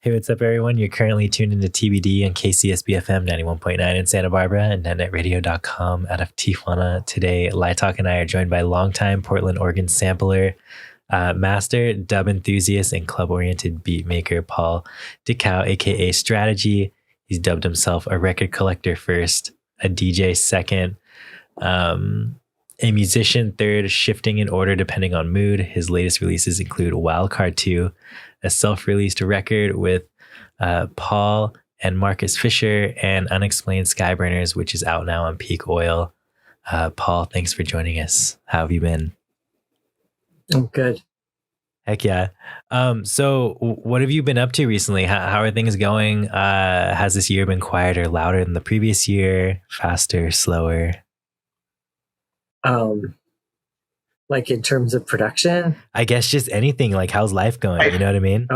Hey, what's up, everyone? You're currently tuned into TBD and KCSB FM 91.9 in Santa Barbara and netnetradio.com out of Tijuana. Today, Lietoc and I are joined by longtime Portland, Oregon sampler, master, dub enthusiast, and club-oriented beat maker Paul Dickow, aka Strategy. He's dubbed himself a record collector first, a DJ second, a musician third, shifting in order depending on mood. His latest releases include Wildcard 2, a self-released record with Paul and Marcus Fischer, and Unexplained Sky Burners, which is out now on Peak Oil. Paul, thanks for joining us. How have you been? I'm good. Heck yeah. So what have you been up to recently? How are things going? Has this year been quieter, louder than the previous year? Faster, slower? Like in terms of production? I guess just anything. Like, how's life going? You know what I mean?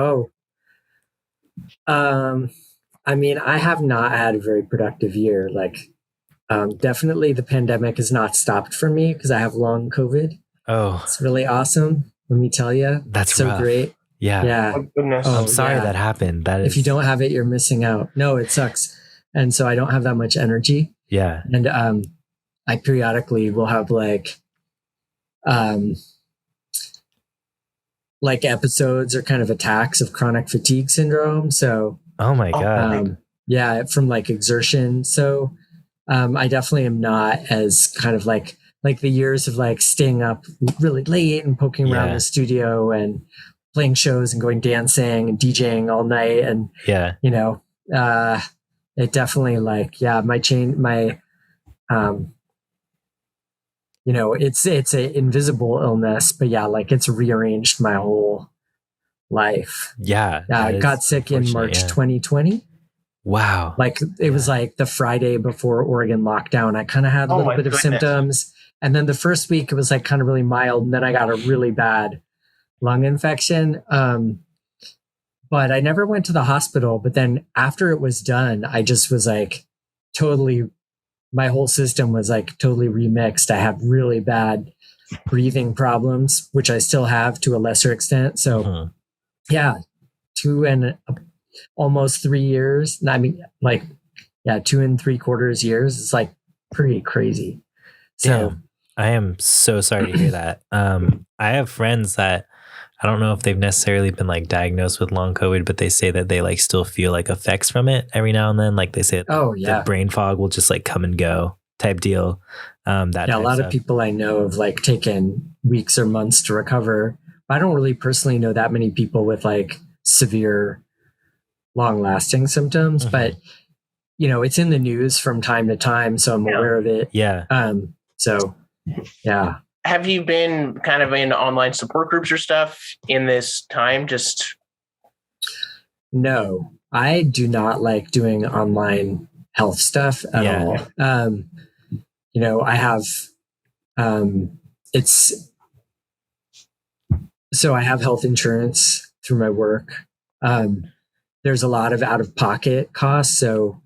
I mean, I have not had a very productive year. Like, definitely the pandemic has not stopped for me because I have long COVID. Oh, it's really awesome. Let me tell you. That's so rough. Great. Yeah. Yeah. Oh, goodness. I'm sorry that happened. That is... If you don't have it, you're missing out. No, it sucks. And so I don't have that much energy. Yeah. And I periodically will have like episodes or kind of attacks of chronic fatigue syndrome. So, oh my God. Yeah, from like exertion. So, I definitely am not as kind of like the years of like staying up really late and poking around the studio and playing shows and going dancing and DJing all night. And, you know, it definitely like, you know, it's a invisible illness, but yeah, like it's rearranged my whole life. Yeah. I got sick in March 2020. Wow. Like it was like the Friday before Oregon lockdown. I kind of had a little bit of symptoms. And then the first week it was like kind of really mild. And then I got a really bad lung infection. But I never went to the hospital. But then after it was done, I just was like my whole system was like totally remixed. I have really bad breathing problems, which I still have to a lesser extent. So almost 3 years. I mean, like, 2 3/4 years. It's like pretty crazy. So I am so sorry to hear that. I have friends that I don't know if they've necessarily been like diagnosed with long COVID, but they say that they like still feel like effects from it every now and then. Like they say, the brain fog will just like come and go type deal. A lot of people I know have like taken weeks or months to recover. I don't really personally know that many people with like severe, long-lasting symptoms, but you know, it's in the news from time to time, so I'm aware of it. Yeah. Have you been kind of in online support groups or stuff in this time? No, I do not like doing online health stuff at all. You know, I have, I have health insurance through my work. There's a lot of out-of-pocket costs. So,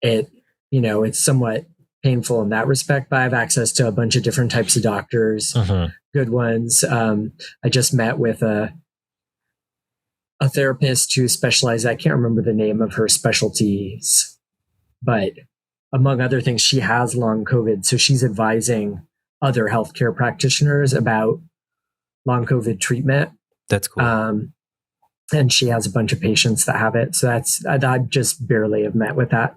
it's somewhat painful in that respect, but I have access to a bunch of different types of doctors, good ones. I just met with a therapist who specializes, I can't remember the name of her specialties, but among other things, she has long COVID. So she's advising other healthcare practitioners about long COVID treatment. That's cool. And she has a bunch of patients that have it. So I just barely have met with that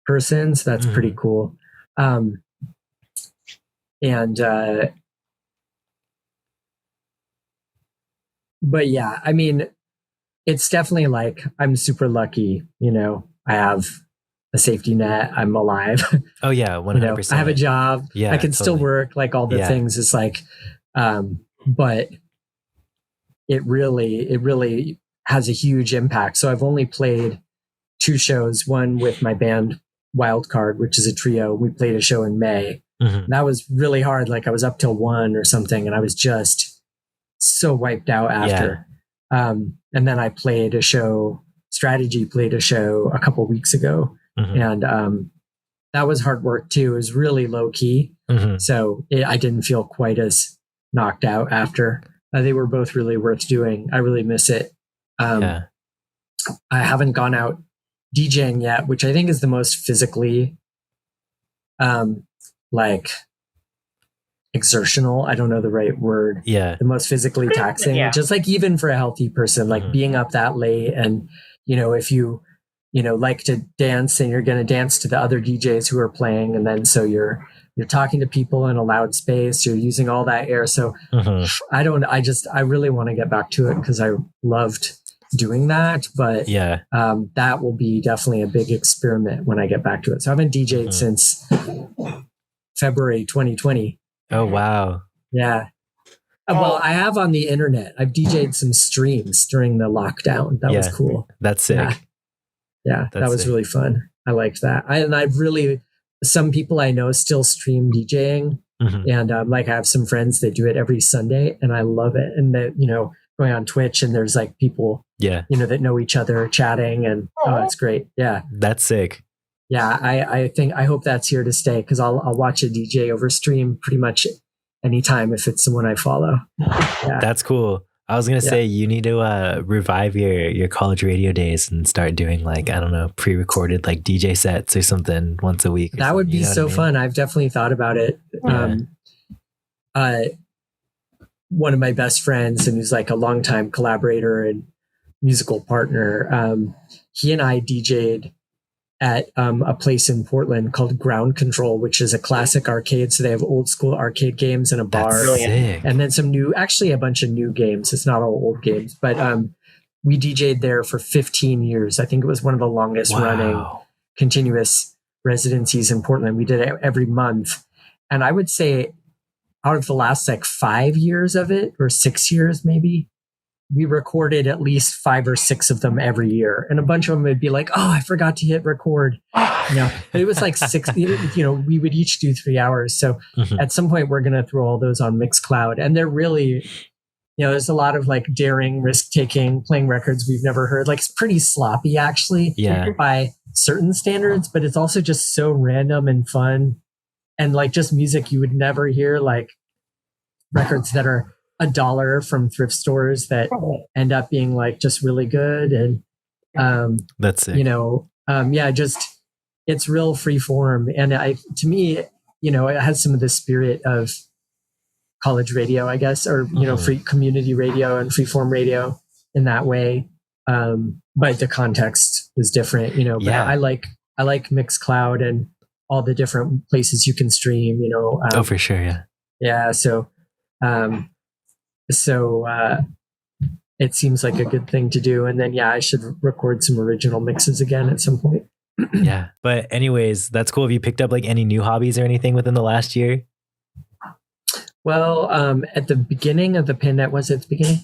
person. So that's pretty cool. But yeah, I mean, it's definitely like, I'm super lucky, you know, I have a safety net. I'm alive. Oh yeah. 100%. You know, I have a job. Yeah, I can still work, like all the things. It's like, but it really has a huge impact. So I've only played 2 shows, one with my band Wildcard, which is a trio. We played a show in May. That was really hard. Like I was up till 1 or something and I was just so wiped out after. And then I played a show, Strategy played a show a couple weeks ago. And that was hard work too. It was really low key. So I didn't feel quite as knocked out after. They were both really worth doing. I really miss it. I haven't gone out DJing yet, which I think is the most physically like exertional. I don't know the right word. Yeah. The most physically taxing. Yeah. Just like even for a healthy person, like being up that late, and if you like to dance and you're going to dance to the other DJs who are playing, and then so you're talking to people in a loud space, you're using all that air. So I really want to get back to it because I loved doing that, but that will be definitely a big experiment when I get back to it. So I haven't DJed since February 2020. Oh, wow. Yeah. Well, I have on the internet. I've DJed some streams during the lockdown. That was cool. That's sick. Yeah, that was really fun. I liked that. Some people I know still stream DJing, and I have some friends that do it every Sunday, and I love it. And that going on Twitch, and there's like people that know each other chatting, and it's great. Yeah, that's sick. Yeah, I hope that's here to stay, because I'll watch a DJ over stream pretty much anytime if it's someone I follow. Yeah. That's cool. I was gonna say you need to revive your college radio days and start doing like, I don't know, pre-recorded like DJ sets or something once a week. That would be so fun. I've definitely thought about it. Yeah. One of my best friends, and who's like a longtime collaborator and musical partner, he and I DJ'd at a place in Portland called Ground Control, which is a classic arcade. So they have old school arcade games and a bar. And then a bunch of new games. It's not all old games, but we DJ'd there for 15 years. I think it was one of the longest running continuous residencies in Portland. We did it every month. And I would say out of the last like 5 years of it, or 6 years maybe, we recorded at least 5 or 6 of them every year. And a bunch of them would be like, oh, I forgot to hit record. But it was like 6, we would each do 3 hours. So at some point we're going to throw all those on Mixcloud. And they're really, there's a lot of like daring, risk taking, playing records we've never heard. Like it's pretty sloppy actually by certain standards, but it's also just so random and fun. And like just music you would never hear, like records that are $1 from thrift stores that end up being like just really good. And that's it. Just it's real free form. And to me, it has some of the spirit of college radio, I guess, or free community radio and free form radio in that way. But the context is different, but I like Mixcloud and all the different places you can stream, for sure. Yeah. So it seems like a good thing to do. And then, I should record some original mixes again at some point. Yeah. But anyways, that's cool. Have you picked up like any new hobbies or anything within the last year? Well, at the beginning of the pandemic, was it the beginning?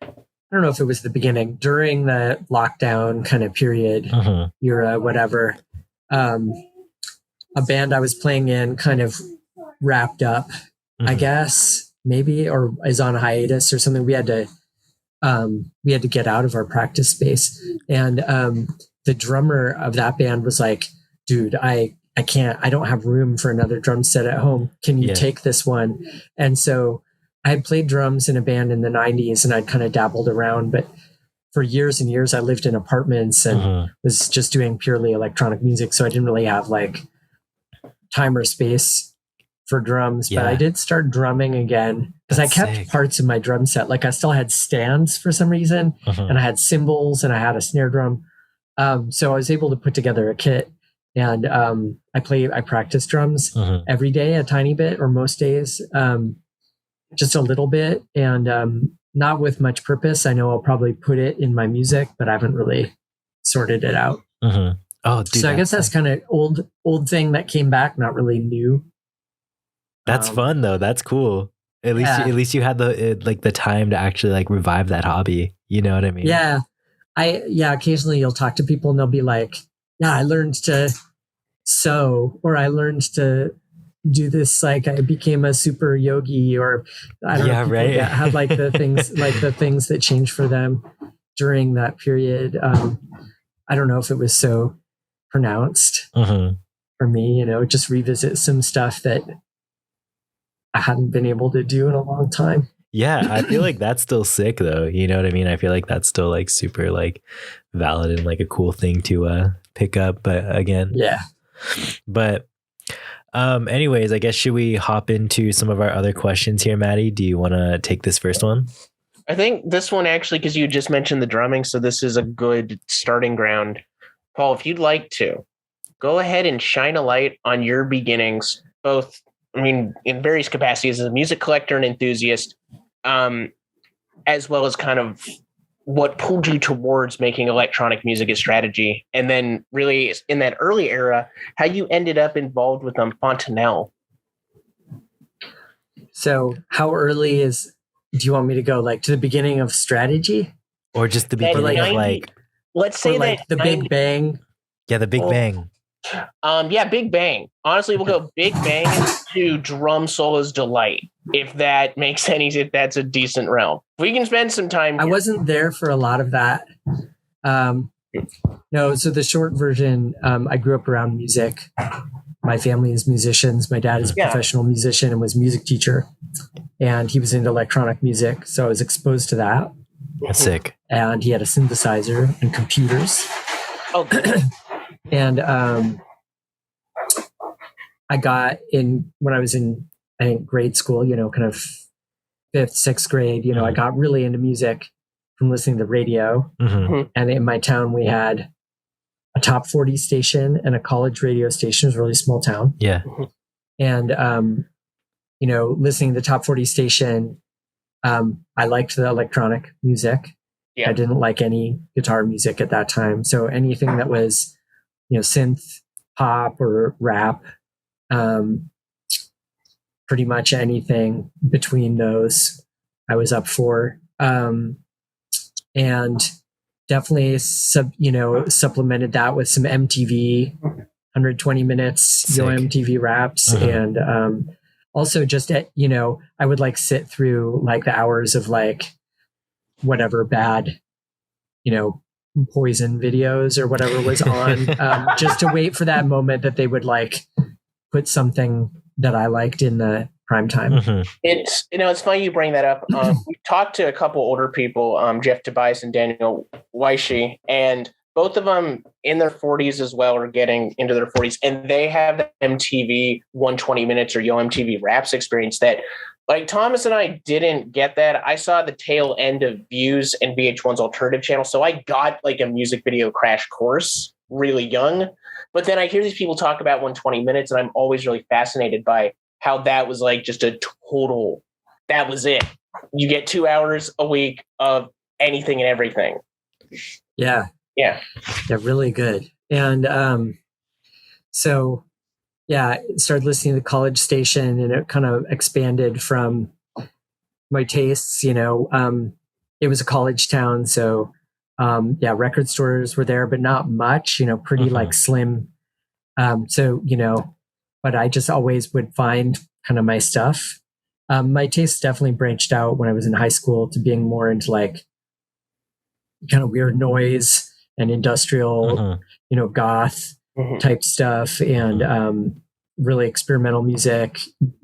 I don't know if it was the beginning. During the lockdown kind of period, era, whatever, a band I was playing in kind of wrapped up, I guess. Maybe, or is on hiatus or something. We had to get out of our practice space, and the drummer of that band was like, dude, I don't have room for another drum set at home. Can you take this one? And so I had played drums in a band in the 90s, and I'd kind of dabbled around, but for years and years I lived in apartments and was just doing purely electronic music, so I didn't really have like time or space for drums, but I did start drumming again because I kept parts of my drum set. Like I still had stands for some reason, and I had cymbals and I had a snare drum. So I was able to put together a kit, and I practice drums every day, a tiny bit, or most days, just a little bit, and not with much purpose. I know I'll probably put it in my music, but I haven't really sorted it out. Oh, dude, so I guess that's kind of old thing that came back, not really new. That's fun though. That's cool. At least you had the time to actually like revive that hobby. You know what I mean? Yeah. Occasionally you'll talk to people and they'll be like, yeah, I learned to sew, or I learned to do this. Like I became a super yogi, or I don't know. Right. That have like the things, like the things that changed for them during that period. I don't know if it was so pronounced for me, just revisit some stuff that I hadn't been able to do in a long time. Yeah, I feel like that's still sick though. You know what I mean? I feel like that's still like super like valid and like a cool thing to pick up. But again, Yeah. But anyways, I guess should we hop into some of our other questions here, Maddie? Do you want to take this first one? I think this one actually, because you just mentioned the drumming, so this is a good starting ground. Paul, if you'd like to, go ahead and shine a light on your beginnings, both, I mean, in various capacities as a music collector and enthusiast, as well as kind of what pulled you towards making electronic music a strategy. And then really in that early era, how you ended up involved with Fontanelle. So how early do you want me to go, like to the beginning of strategy? Or just the beginning of like, let's say like that the 90, Big Bang. Yeah, the Big Bang. Yeah, Big Bang. Honestly, we'll go Big Bang to Drum Solo's Delight. If that makes sense, if that's a decent realm. We can spend some time here. I wasn't there for a lot of that. No, so the short version, I grew up around music. My family is musicians. My dad is a professional musician and was a music teacher. And he was into electronic music. So I was exposed to that. That's sick. And he had a synthesizer and computers. Okay. And I got in when I was in, I think, grade school, kind of 5th, 6th grade, I got really into music from listening to radio. Mm-hmm. And in my town, we had a top 40 station and a college radio station. It was a really small town. Yeah. And, listening to the top 40 station, I liked the electronic music. Yeah. I didn't like any guitar music at that time. So anything that was, synth pop or rap, pretty much anything between those I was up for. And definitely supplemented that with some MTV 120 minutes, Sick. MTV raps. And also just I would like sit through like the hours of like whatever bad Poison videos or whatever was on, just to wait for that moment that they would like put something that I liked in the prime time. Mm-hmm. It's funny you bring that up. We talked to a couple older people, Jeff Tobias and Daniel Weishi, and both of them in their 40s as well, or getting into their 40s, and they have the MTV 120 minutes or MTV Raps experience that, like, Thomas and I didn't get that. I saw the tail end of Views and VH1's alternative channel, so I got like a music video crash course really young. But then I hear these people talk about 120 minutes, and I'm always really fascinated by how that was like just a total, that was it. You get 2 hours a week of anything and everything. Yeah. Yeah. They're really good. And so, yeah, started listening to the college station, and it kind of expanded from my tastes. It was a college town. So, record stores were there, but not much, pretty like slim. But I just always would find kind of my stuff. My tastes definitely branched out when I was in high school to being more into like kind of weird noise and industrial, goth type stuff, and really experimental music.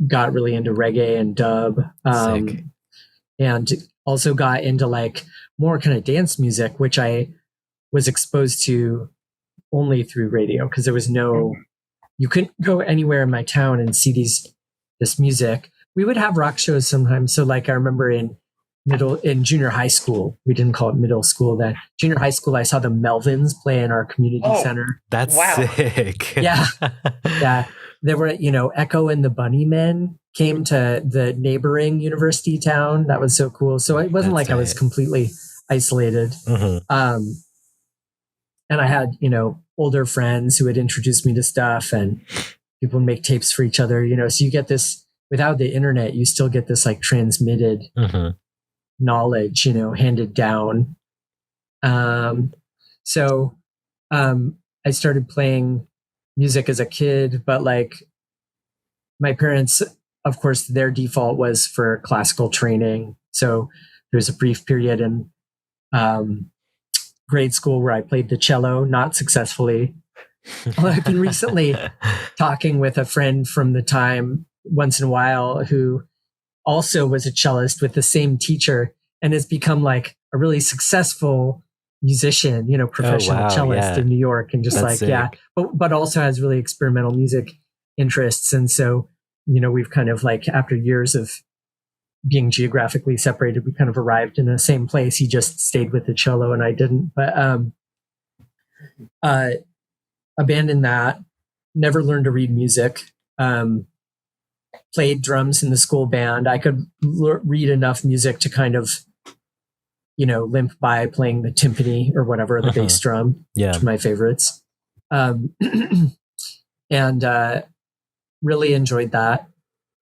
Got really into reggae and dub, and also got into like more kind of dance music, which I was exposed to only through radio, because there was you couldn't go anywhere in my town and see this music. We would have rock shows sometimes. So like I remember in junior high school, we didn't call it middle school then. Junior high school, I saw the Melvins play in our community center. That's sick. Yeah. Yeah. There were, Echo and the Bunnymen came to the neighboring university town. That was so cool. So it wasn't like I was completely isolated. And I had, older friends who had introduced me to stuff, and people would make tapes for each other, so you get this, without the internet, you still get this like transmitted knowledge, handed down. So I started playing music as a kid, but like my parents, of course, their default was for classical training. So there was a brief period in grade school where I played the cello, not successfully. Although I've been recently talking with a friend from the time once in a while who also was a cellist with the same teacher and has become like a really successful musician, professional cellist in New York, and just That's sick. but also has really experimental music interests. And so, we've kind of like, after years of being geographically separated, we kind of arrived in the same place. He just stayed with the cello and I didn't. But abandoned that, never learned to read music. Played drums in the school band. I could read enough music to kind of, limp by playing the timpani or whatever, the bass drum, which are my favorites. And really enjoyed that.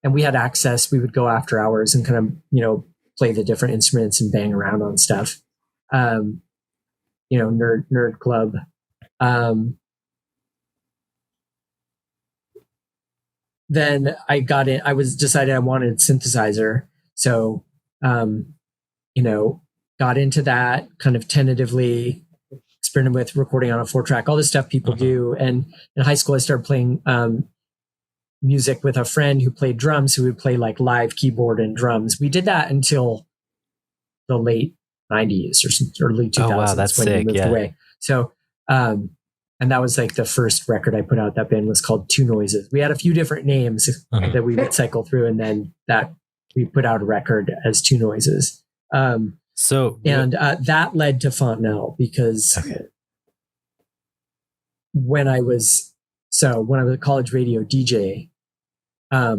And we had access. We would go after hours and kind of, play the different instruments and bang around on stuff. Nerd club. Then I got in. I decided I wanted synthesizer, so got into that kind of tentatively, experimented with recording on a 4-track, all this stuff people do. And in high school, I started playing music with a friend who played drums, who would play like live keyboard and drums. We did that until the late 90s or early 2000s. Oh, wow, that's when sick. We moved away. So, and that was like the first record I put out. That band was called Two Noises. We had a few different names that we would cycle through, and then that we put out a record as Two Noises. That led to Fontenelle, because when I was a college radio DJ, I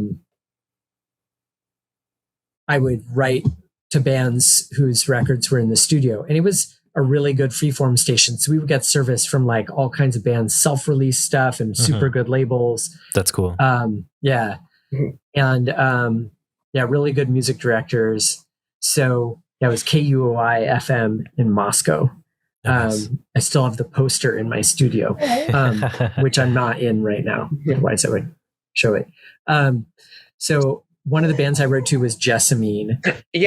would write to bands whose records were in the studio, and it was a really good freeform station. So we would get service from like all kinds of bands, self-release stuff and super good labels. That's cool. And really good music directors. So that was KUOI FM in Moscow. Nice. I still have the poster in my studio, which I'm not in right now. Otherwise I would show it. So one of the bands I wrote to was Jessamine. I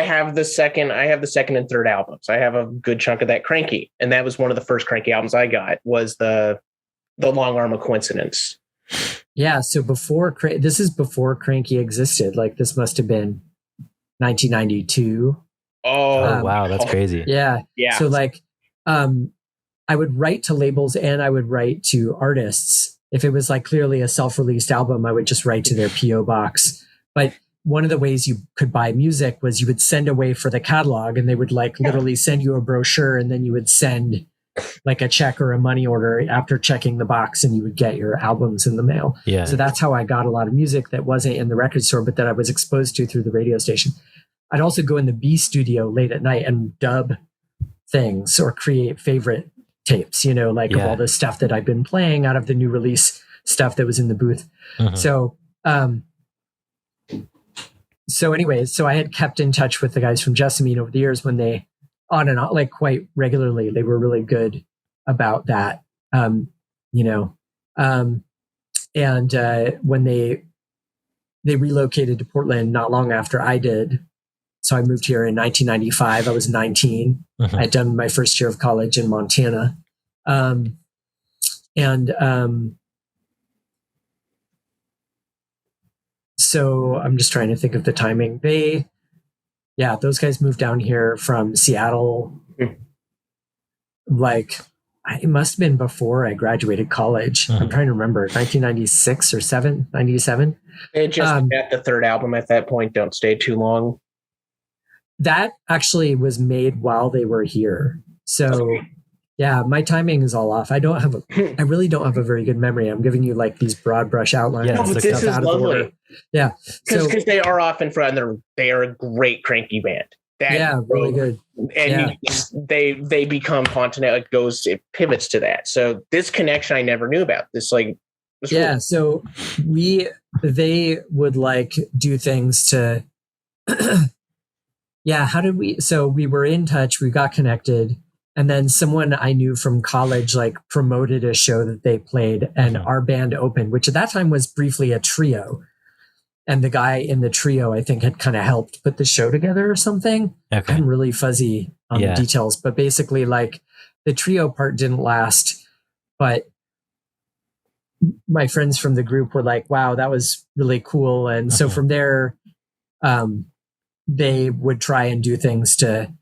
have the second and third albums. I have a good chunk of that. Cranky, and that was one of the first Cranky albums I got, was the Long Arm of Coincidence. Yeah, so this is before Cranky existed. Like, this must have been 1992. Oh, wow, that's crazy. Yeah. So like, I would write to labels and I would write to artists. If it was like clearly a self-released album, I would just write to their PO box. But one of the ways you could buy music was you would send away for the catalog, and they would like literally send you a brochure, and then you would send like a check or a money order after checking the box, and you would get your albums in the mail. Yeah. So that's how I got a lot of music that wasn't in the record store, but that I was exposed to through the radio station. I'd also go in the B studio late at night and dub things or create favorite tapes, of all the stuff that I've been playing out of the new release stuff that was in the booth. So anyways, I had kept in touch with the guys from Jessamine over the years, when they, on and on, like quite regularly, they were really good about that. And when they relocated to Portland not long after I did. So I moved here in 1995. I was 19. I had done my first year of college in Montana. So I'm just trying to think of the timing. Those guys moved down here from Seattle. Like, it must have been before I graduated college. I'm trying to remember, 1996 or 97. They just got the third album at that point, Don't Stay Too Long. That actually was made while they were here. So my timing is all off. I really don't have a very good memory. I'm giving you like these broad brush outlines. Yeah, but this is lovely. Yeah. Because they are off in front, and they are a great Cranky band. Really good. And they become Fontenelle. It pivots to that. So this connection I never knew about. Cool. So they would like do things to how did we? So we were in touch, we got connected, and then someone I knew from college like promoted a show that they played, and our band opened, which at that time was briefly a trio. And the guy in the trio, I think, had kind of helped put the show together or something. Okay. I'm really fuzzy on the details, but basically like the trio part didn't last, but my friends from the group were like, wow, that was really cool. And so from there, they would try and do things to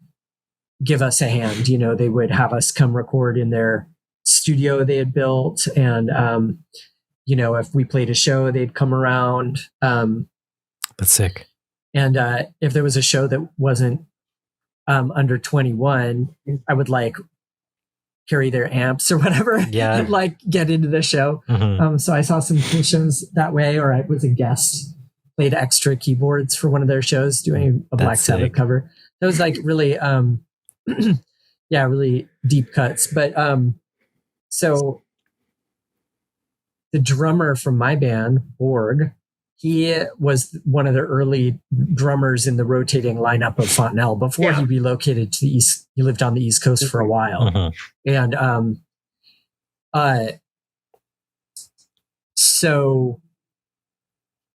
give us a hand. You know, they would have us come record in their studio they had built. And, you know, if we played a show, they'd come around. That's sick. And if there was a show that wasn't under 21, I would like carry their amps or whatever, and like get into the show. So I saw some cool shows that way, or I was a guest, played extra keyboards for one of their shows doing a Black Sabbath cover. That was like really, really deep cuts. But so the drummer from my band, Borg, he was one of the early drummers in the rotating lineup of Fontanelle before he relocated to the East. He lived on the East Coast for a while. And so,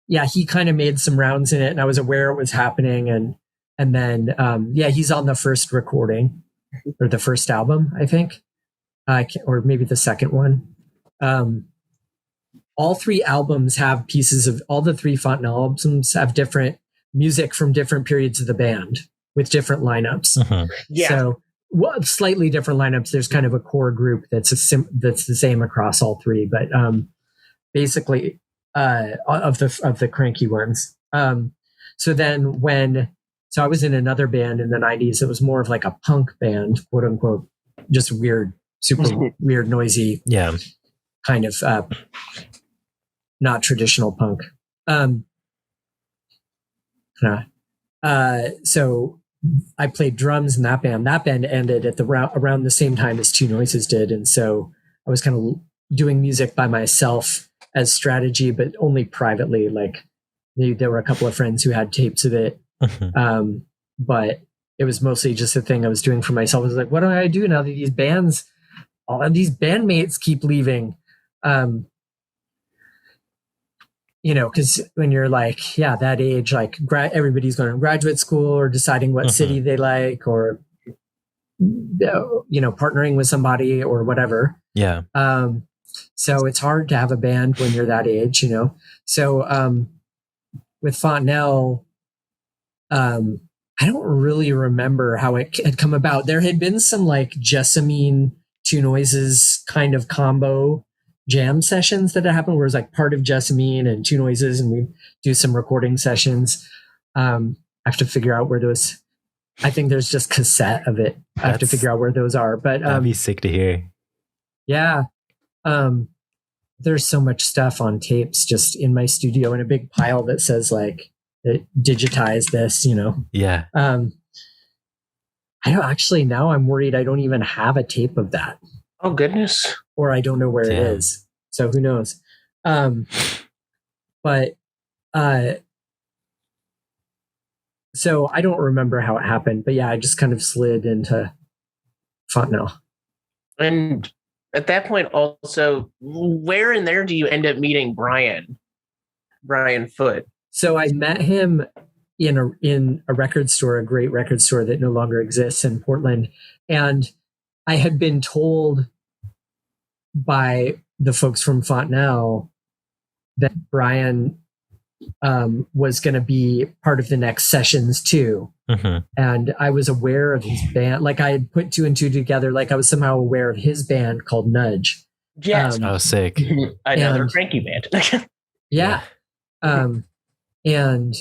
yeah, he kind of made some rounds in it, and I was aware it was happening. And then, he's on the first recording, or the first album, I think, or maybe the second one. All three albums have pieces of, all the three Fontanelle albums have different music from different periods of the band with different lineups. So slightly different lineups. There's kind of a core group that's the same across all three, but basically of the cranky ones. So I was in another band in the 90s. It was more of like a punk band, quote unquote, just weird, super weird, noisy, kind of not traditional punk. So I played drums in that band. That band ended at around the same time as Two Noises did. And so I was kind of doing music by myself as strategy, but only privately. Like there were a couple of friends who had tapes of it. But it was mostly just a thing I was doing for myself. I was like, what do I do now that all of these bandmates keep leaving? You know, because when you're like, that age, like everybody's going to graduate school or deciding what city they like, or, you know, partnering with somebody or whatever. So it's hard to have a band when you're that age, you know? So with Fontanelle, I don't really remember how it had come about. There had been some like Jessamine Two Noises kind of combo jam sessions that had happened where it was like part of Jessamine and Two Noises, and we do some recording sessions. I have to figure out where those, I think there's just cassette of it. I have to figure out where those are, but that'd be sick to hear. There's so much stuff on tapes just in my studio in a big pile that says like digitize this, you know? I don't actually, now I'm worried I don't even have a tape of that. Oh goodness. Or I don't know where it is. So who knows? So I don't remember how it happened, but I just kind of slid into Fontanelle. And at that point also, where in there do you end up meeting Brian Foote? So I met him in a record store, a great record store that no longer exists in Portland. And I had been told by the folks from Fontanelle that Brian was going to be part of the next sessions too. And I was aware of his band. Like I had put two and two together. Like I was somehow aware of his band called Nudge. Yes. Sick. Another cranky band. And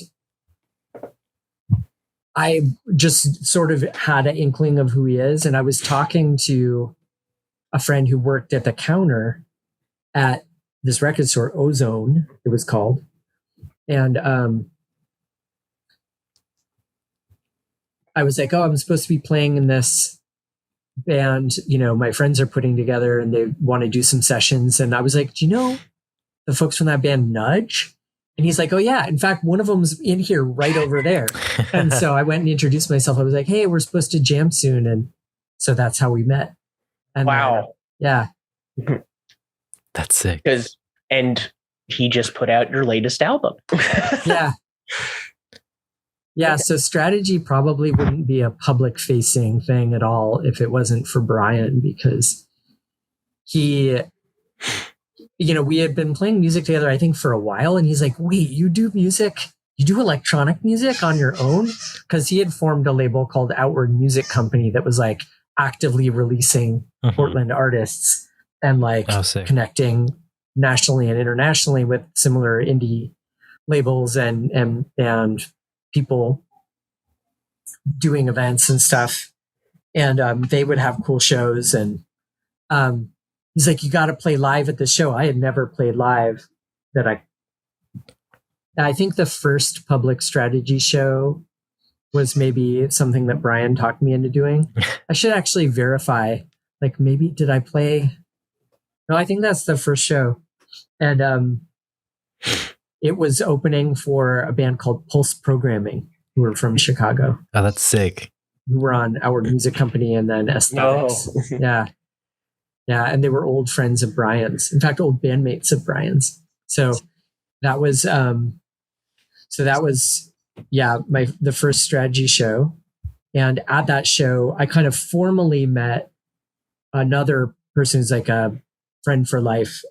I just sort of had an inkling of who he is. And I was talking to a friend who worked at the counter at this record store, Ozone, it was called. And I was like, oh, I'm supposed to be playing in this band, you know, my friends are putting together and they want to do some sessions. And I was like, do you know the folks from that band Nudge? And he's like, oh yeah, in fact, one of them's in here right over there. And so I went and introduced myself. I was like, hey, we're supposed to jam soon. And so that's how we met. And wow. That's sick. And he just put out your latest album. So strategy probably wouldn't be a public facing thing at all if it wasn't for Brian, because he we had been playing music together, I think, for a while. And he's like, wait, you do music? You do electronic music on your own? Because he had formed a label called Outward Music Company that was like actively releasing Portland artists and like connecting nationally and internationally with similar indie labels and people doing events and stuff. And they would have cool shows. And he's like, you got to play live at the show. I had never played live. I think the first public strategy show was maybe something that Brian talked me into doing. I should actually verify, like, maybe did I play? No, I think that's the first show. And it was opening for a band called Pulse Programming, who were from Chicago. Oh, that's sick. Who were on Our Music Company and then Aesthetics. Oh. Yeah. And they were old friends of Brian's. In fact, old bandmates of Brian's. So that was the first strategy show. And at that show, I kind of formally met another person who's like a friend for life,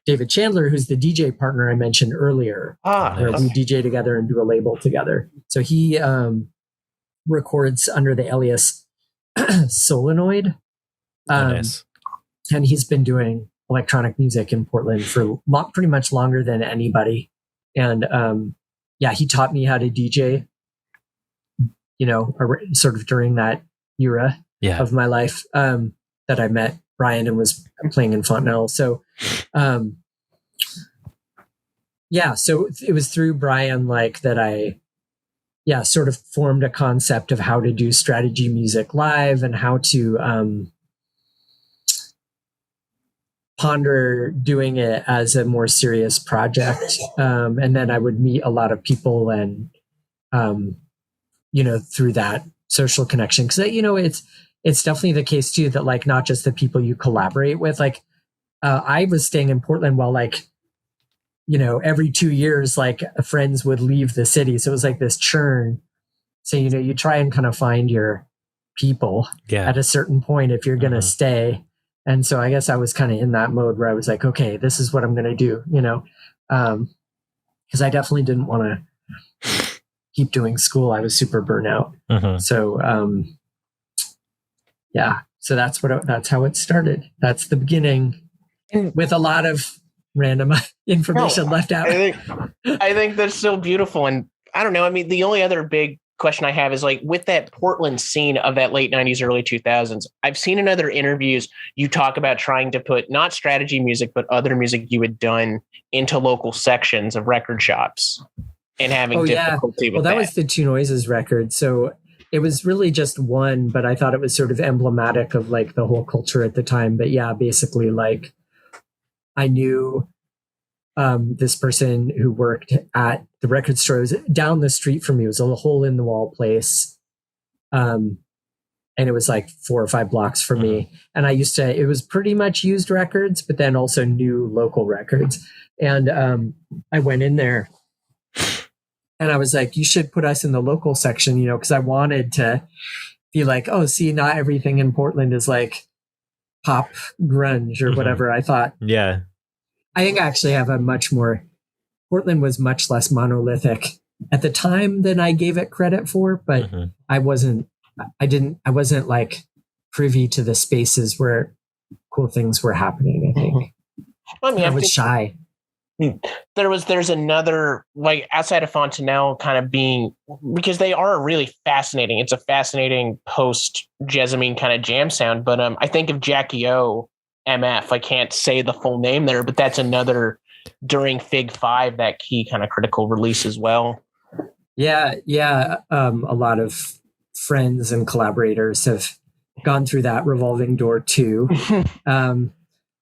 David Chandler, who's the DJ partner I mentioned earlier, where we DJ together and do a label together. So he records under the alias Solenoid. Nice. And he's been doing electronic music in Portland for pretty much longer than anybody. And he taught me how to DJ, sort of during that era of my life that I met Brian and was playing in Fontenelle. So, so it was through Brian that I, sort of formed a concept of how to do strategy music live and how to ponder doing it as a more serious project. And then I would meet a lot of people and, through that social connection. Cause it's definitely the case too, that like, not just the people you collaborate with, like, I was staying in Portland while every 2 years, friends would leave the city. So it was like this churn. So, you try and kind of find your people at a certain point if you're going to stay. And so I guess I was kind of in that mode where I was like, okay, this is what I'm going to do, because I definitely didn't want to keep doing school. I was super burnout. So, so that's how it started. That's the beginning, with a lot of random information left out. I think that's so beautiful. And I don't know. I mean, the only other big question I have is with that Portland scene of that late 90s, early 2000s, I've seen in other interviews you talk about trying to put not strategy music, but other music you had done into local sections of record shops and having difficulty with that. Well, that was the Two Noises record. So it was really just one, but I thought it was sort of emblematic of the whole culture at the time. But basically I knew this person who worked at the record store. It was down the street from me. It was a hole in the wall place. And it was 4 or 5 blocks from me. And it was pretty much used records, but then also new local records. And I went in there and I was like, you should put us in the local section, because I wanted to be like, oh, see, not everything in Portland is pop grunge or whatever. I thought, I think I actually have Portland was much less monolithic at the time than I gave it credit for, but I wasn't privy to the spaces where cool things were happening, I think. I was shy. There's another, outside of Fontenelle kind of being, because they are really fascinating. It's a fascinating post Jessamine kind of jam sound, but I think of Jackie O, MF. I can't say the full name there, but that's another during Fig 5, that key kind of critical release as well. A lot of friends and collaborators have gone through that revolving door too.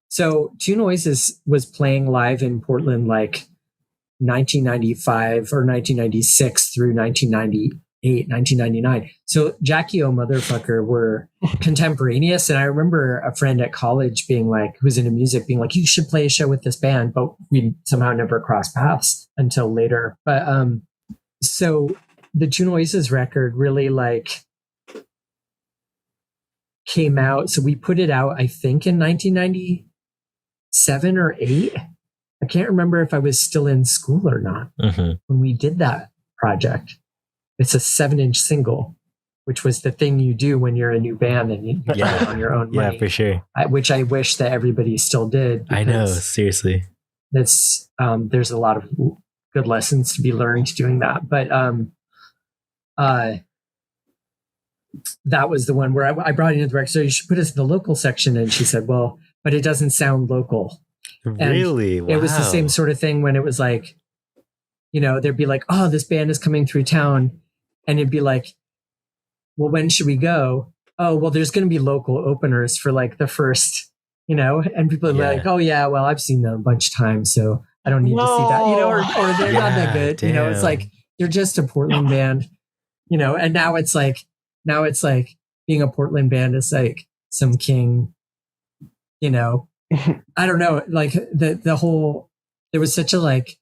So Two Noises was playing live in Portland 1995 or 1996 through 1998, 1999. So Jackie O Motherfucker were contemporaneous. And I remember a friend at college being who's into music, being you should play a show with this band, but we somehow never crossed paths until later. But so the Two Noises record really came out. So we put it out, I think, in 1998 7 or 8. I can't remember if I was still in school or not when we did that project. It's a 7-inch single, which was the thing you do when you're a new band and you play on your own money. Yeah, for sure. Which I wish that everybody still did. I know, seriously. That's there's a lot of good lessons to be learned doing that. But that was the one where I brought in the director, so you should put us in the local section. And she said, well, but it doesn't sound local. Really? Wow. It was the same sort of thing when it was like, there'd be like, oh, this band is coming through town. And it'd be like, well, when should we go? Oh, well, there's going to be local openers for like the first, and people are like, oh yeah, well, I've seen them a bunch of times, so I don't need to see that, or they're not that good. Damn. It's like, they're just a Portland band, and now it's like being a Portland band is like some king, I don't know, like the whole, there was such a like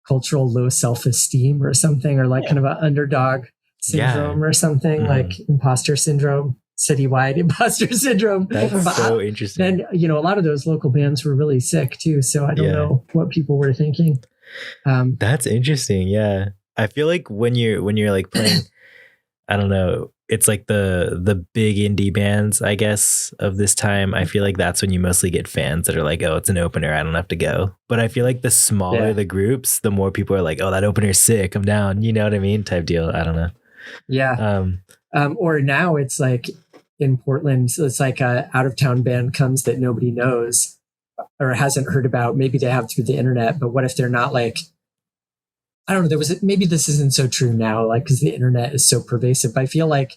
cultural low self-esteem or something, or like kind of an underdog syndrome or something, like imposter syndrome, citywide imposter syndrome. That's so interesting. And, a lot of those local bands were really sick too. So I don't know what people were thinking. That's interesting. Yeah. I feel like when you're like playing, I don't know, it's like the big indie bands, I guess, of this time. I feel like that's when you mostly get fans that are like, oh, it's an opener, I don't have to go. But I feel like the smaller the groups, the more people are like, oh, that opener's sick, I'm down. You know what I mean? Type deal. I don't know. Yeah. Or now it's like in Portland, so it's like a out of town band comes that nobody knows or hasn't heard about. Maybe they have through the internet, but what if they're not like, I don't know, maybe this isn't so true now, like, because the internet is so pervasive. But I feel like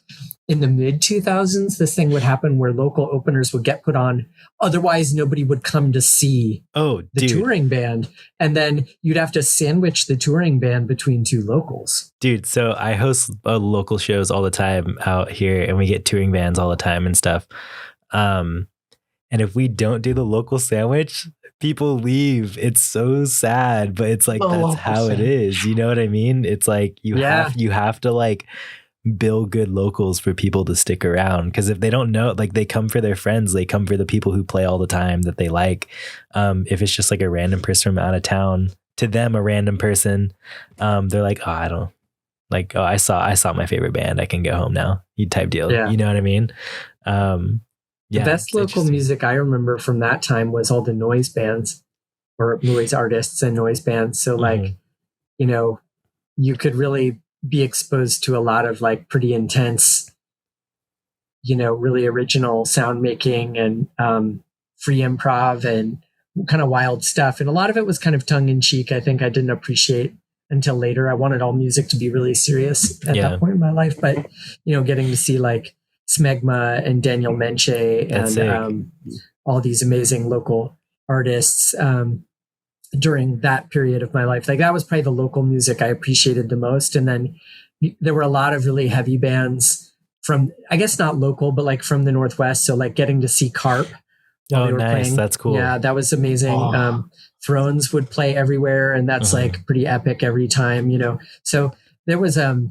in the mid 2000s, this thing would happen where local openers would get put on. Otherwise, nobody would come to see the touring band. And then you'd have to sandwich the touring band between two locals. Dude, so I host local shows all the time out here, and we get touring bands all the time and stuff. And if we don't do the local sandwich, people leave. It's so sad, but it's like, that's how it is. You know what I mean? It's like you have to like build good locals for people to stick around. Because if they don't know, like, they come for their friends, they come for the people who play all the time that they like. If it's just like a random person from out of town, to them, a random person, they're like, oh, I don't like, oh, I saw my favorite band, I can go home now. You type deal. Yeah. You know what I mean? The best local music I remember from that time was all the noise bands or noise artists and noise bands. So like, you could really be exposed to a lot of like pretty intense, really original sound making and free improv and kind of wild stuff. And a lot of it was kind of tongue in cheek. I think I didn't appreciate until later. I wanted all music to be really serious at that point in my life. But, getting to see like Smegma and Daniel Menche and all these amazing local artists during that period of my life. Like, that was probably the local music I appreciated the most. And then there were a lot of really heavy bands from, I guess not local, but like from the Northwest. So like getting to see Carp while they were playing. That's cool. Yeah, that was amazing. Thrones would play everywhere, and that's like pretty epic every time, So there was a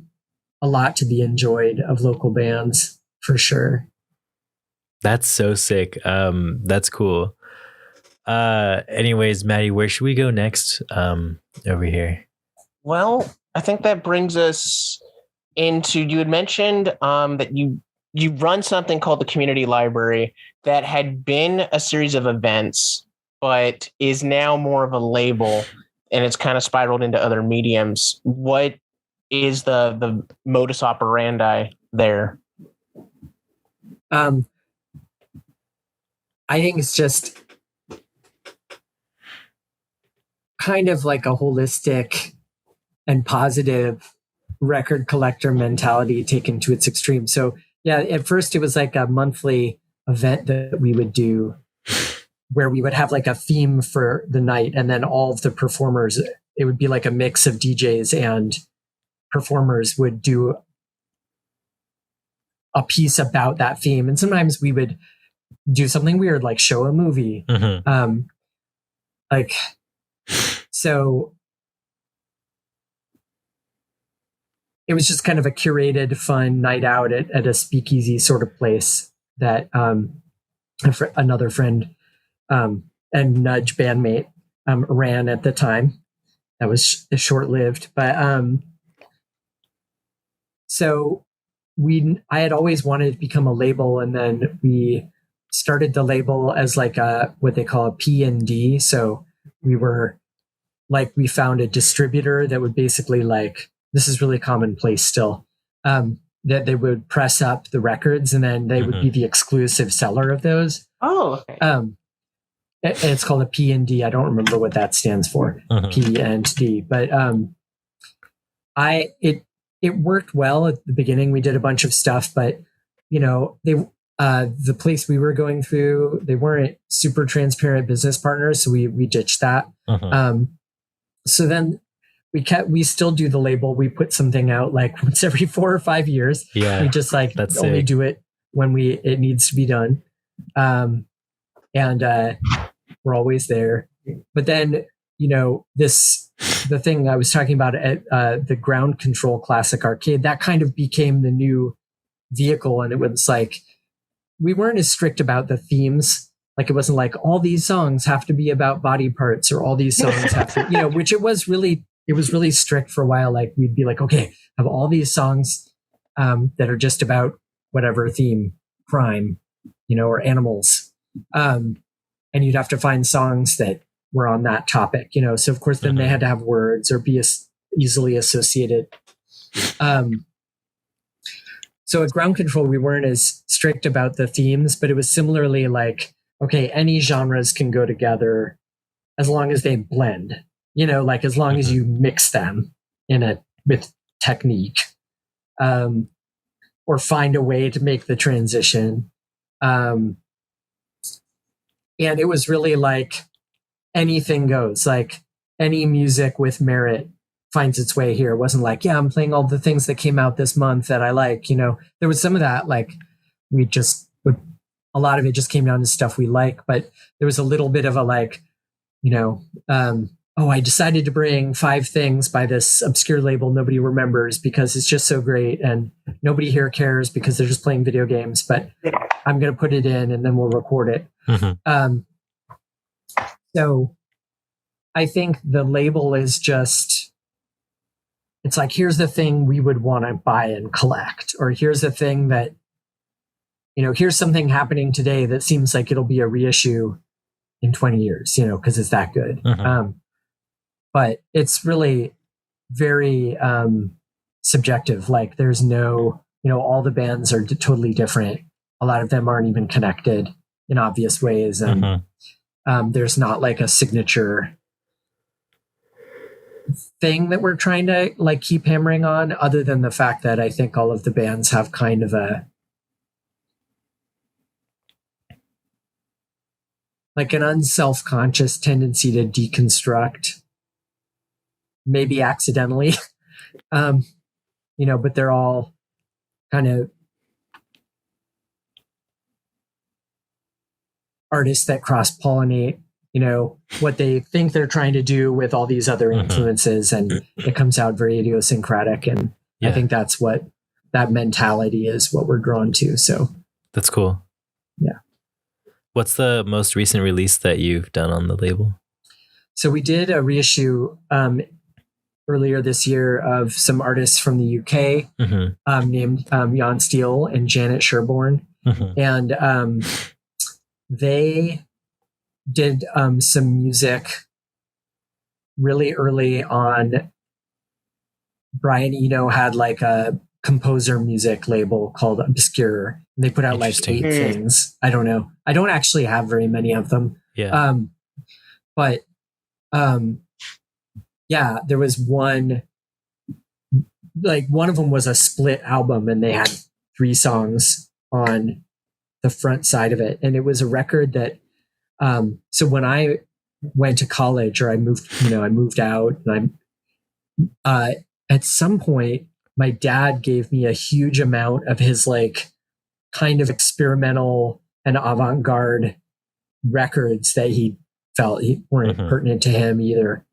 lot to be enjoyed of local bands. For sure. That's so sick. That's cool. Anyways, Maddie, where should we go next? Over here. Well, I think that brings us into, you had mentioned that you run something called the Community Library that had been a series of events, but is now more of a label, and it's kind of spiraled into other mediums. What is the modus operandi there? I think it's just kind of like a holistic and positive record collector mentality taken to its extreme. So yeah, at first it was like a monthly event that we would do where we would have like a theme for the night, and then all of the performers, it would be like a mix of DJs and performers would do a piece about that theme. And sometimes we would do something weird, like show a movie. So it was just kind of a curated, fun night out at a speakeasy sort of place that another friend and Nudge bandmate, ran at the time. That was short-lived, but so I had always wanted to become a label, and then we started the label as like what they call a P&D. So we found a distributor that would basically, like, this is really commonplace still, that they would press up the records and then they would be the exclusive seller of those. Oh, okay. And it's called a P&D. I don't remember what that stands for, P&D, but it worked well at the beginning. We did a bunch of stuff, but the place we were going through, they weren't super transparent business partners, so we ditched that. So then we still do the label. We put something out like once every 4 or 5 years. Yeah, we just only do it when it needs to be done, and we're always there. But then the thing I was talking about at the Ground Control Classic Arcade, that kind of became the new vehicle, and it was like we weren't as strict about the themes. Like, it wasn't like all these songs have to be about body parts, or all these songs have to, which it was really strict for a while. Like, we'd be like, okay, have all these songs that are just about whatever theme, crime, or animals. And you'd have to find songs that were on that topic, So of course, then they had to have words or be easily associated. So at Ground Control, we weren't as strict about the themes, but it was similarly like, okay, any genres can go together as long as they blend, like as long as you mix them with technique, or find a way to make the transition. And it was really like anything goes, like any music with merit finds its way here. It wasn't like, I'm playing all the things that came out this month that I like, there was some of that, like a lot of it just came down to stuff we like, but there was a little bit of a like, I decided to bring 5 things by this obscure label nobody remembers because it's just so great and nobody here cares because they're just playing video games, but I'm going to put it in and then we'll record it. So I think the label is just, it's like, here's the thing we would want to buy and collect, or here's the thing that, here's something happening today that seems like it'll be a reissue in 20 years, because it's that good. But it's really very subjective. Like, there's no, all the bands are totally different. A lot of them aren't even connected in obvious ways. And there's not like a signature thing that we're trying to like keep hammering on, other than the fact that I think all of the bands have kind of an unself-conscious tendency to deconstruct, maybe accidentally, but they're all kind of artists that cross-pollinate, what they think they're trying to do with all these other influences, and it comes out very idiosyncratic. And I think that's what that mentality is, what we're drawn to. So that's cool. Yeah. What's the most recent release that you've done on the label? So we did a reissue earlier this year of some artists from the UK named Jan Steele and Janet Sherborne. And they did some music really early on. Brian Eno had like a composer music label called Obscure, and they put out like 8 things. I don't know. I don't actually have very many of them. Yeah. But there was one of them was a split album, and they had 3 songs on the front side of it. And it was a record that, so when I went to college, or I moved out, and at some point, my dad gave me a huge amount of his like kind of experimental and avant-garde records that he felt weren't pertinent to him, either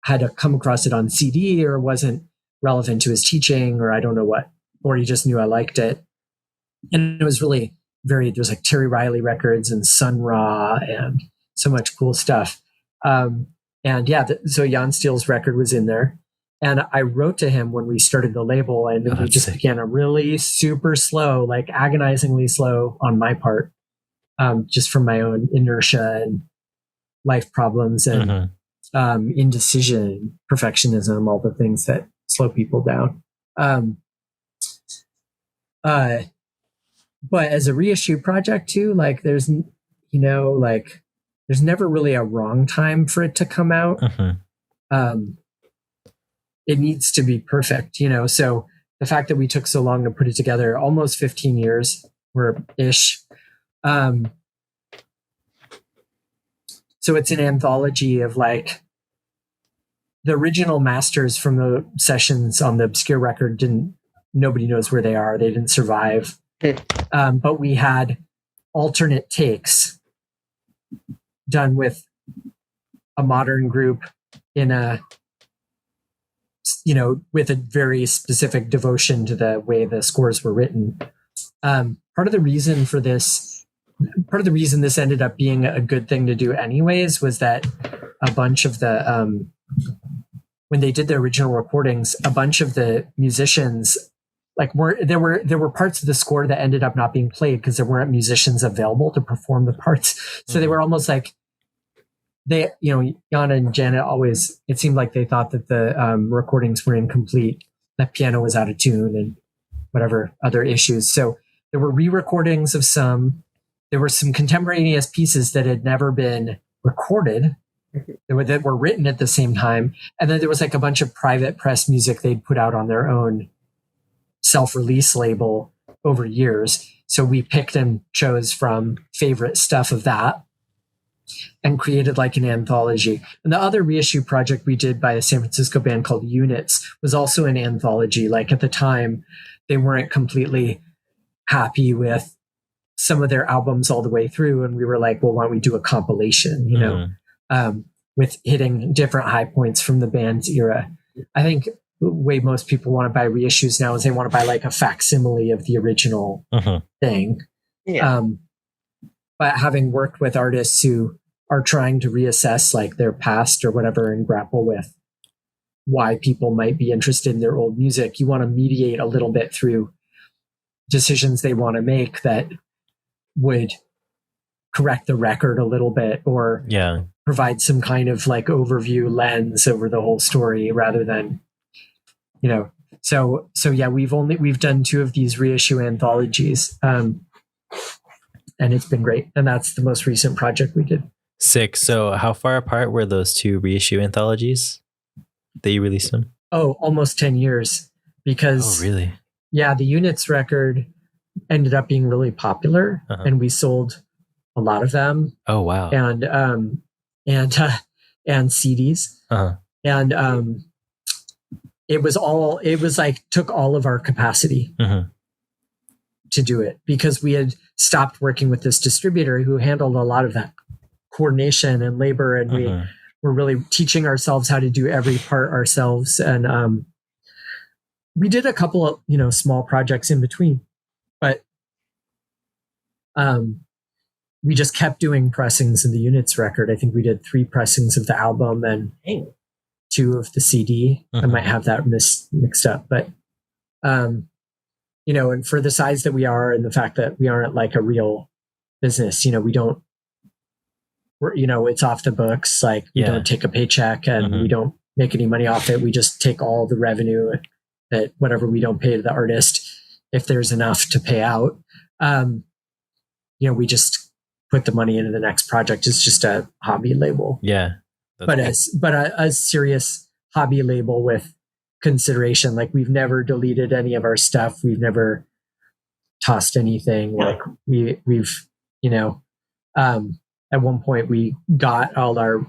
had to come across it on CD or wasn't relevant to his teaching, or I don't know what, or he just knew I liked it. And it was really there's like Terry Riley records and Sun Ra and so much cool stuff. And yeah, so Jan Steele's record was in there. And I wrote to him when we started the label, and we just began a really super slow, like agonizingly slow on my part, just from my own inertia and life problems and indecision, perfectionism, all the things that slow people down. But as a reissue project too, like there's never really a wrong time for it to come out. It needs to be perfect, so the fact that we took so long to put it together, almost 15 years or ish. So it's an anthology of like the original masters from the sessions on the obscure record nobody knows where they are. They didn't survive. But we had alternate takes done with a modern group with a very specific devotion to the way the scores were written. Part of the reason this ended up being a good thing to do anyways was that a bunch of the when they did the original recordings, a bunch of the musicians there were parts of the score that ended up not being played because there weren't musicians available to perform the parts. So they were almost like Jan and Janet always, it seemed like they thought that the recordings were incomplete, that piano was out of tune and whatever other issues. So there were re-recordings of some. There were some contemporaneous pieces that had never been recorded that were written at the same time. And then there was like a bunch of private press music they'd put out on their own self-release label over years. So we picked and chose from favorite stuff of that and created like an anthology. And the other reissue project we did by a San Francisco band called Units was also an anthology. Like at the time, they weren't completely happy with some of their albums all the way through. And we were like, well, why don't we do a compilation, with hitting different high points from the band's era. I think the way most people want to buy reissues now is they want to buy like a facsimile of the original thing. Yeah. But having worked with artists who are trying to reassess like their past or whatever and grapple with why people might be interested in their old music, you want to mediate a little bit through decisions they want to make that would correct the record a little bit or provide some kind of like overview lens over the whole story rather than, so yeah, we've done 2 of these reissue anthologies. And it's been great. And that's the most recent project we did. Sick. So how far apart were those 2 reissue anthologies that you released them? Oh, almost 10 years. Because really? Yeah, the Units record ended up being really popular and we sold a lot of them. Oh, wow. And CDs. And it was like took all of our capacity to do it because we had stopped working with this distributor who handled a lot of that coordination and labor, and we were really teaching ourselves how to do every part ourselves. And we did a couple of small projects in between, but we just kept doing pressings of the Units record. I think we did 3 pressings of the album and 2 of the CD. I might have that mixed up, but and for the size that we are and the fact that we aren't like a real business, it's off the books. Like we don't take a paycheck and we don't make any money off it. We just take all the revenue that whatever we don't pay to the artist, if there's enough to pay out, we just put the money into the next project. It's just a hobby label. Yeah. But a serious hobby label with consideration. Like we've never deleted any of our stuff. We've never tossed anything. Like we've at one point we got all our,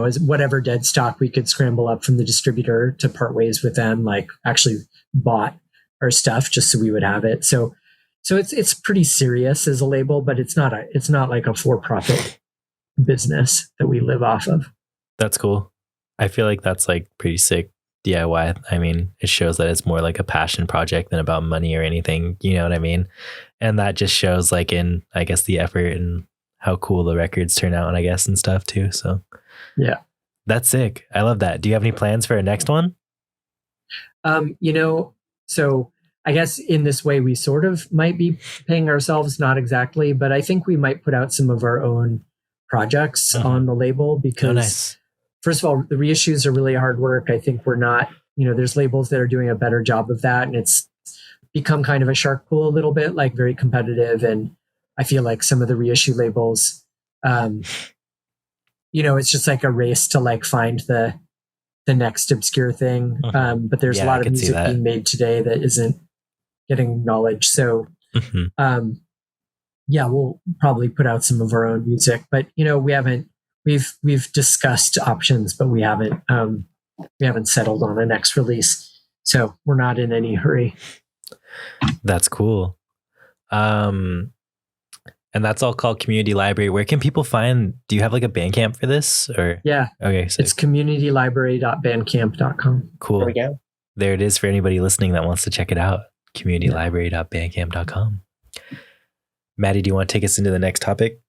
as whatever dead stock we could scramble up from the distributor to part ways with them, like actually bought our stuff just so we would have it. So it's pretty serious as a label, but it's not like a for-profit business that we live off of. That's cool. I feel like that's like pretty sick DIY. I mean, it shows that it's more like a passion project than about money or anything. You know what I mean? And that just shows like in, I guess, the effort and how cool the records turn out, and I guess and stuff too. So yeah, that's sick. I love that. Do you have any plans for a next one? So I guess in this way we sort of might be paying ourselves, not exactly, but I think we might put out some of our own projects on the label because nice. First of all, the reissues are really hard work. I think we're not, there's labels that are doing a better job of that, and it's become kind of a shark pool a little bit, like very competitive. And I feel like some of the reissue labels, it's just like a race to like find the next obscure thing. But there's a lot of music being made today that isn't getting acknowledged. So, we'll probably put out some of our own music, but we've discussed options, but we haven't settled on a next release. So we're not in any hurry. That's cool. And that's all called Community Library. Where can people find, do you have like a Bandcamp for this or? Yeah. Okay. So it's communitylibrary.bandcamp.com. Cool. There we go. There it is for anybody listening that wants to check it out. communitylibrary.bandcamp.com. Maddie, do you want to take us into the next topic?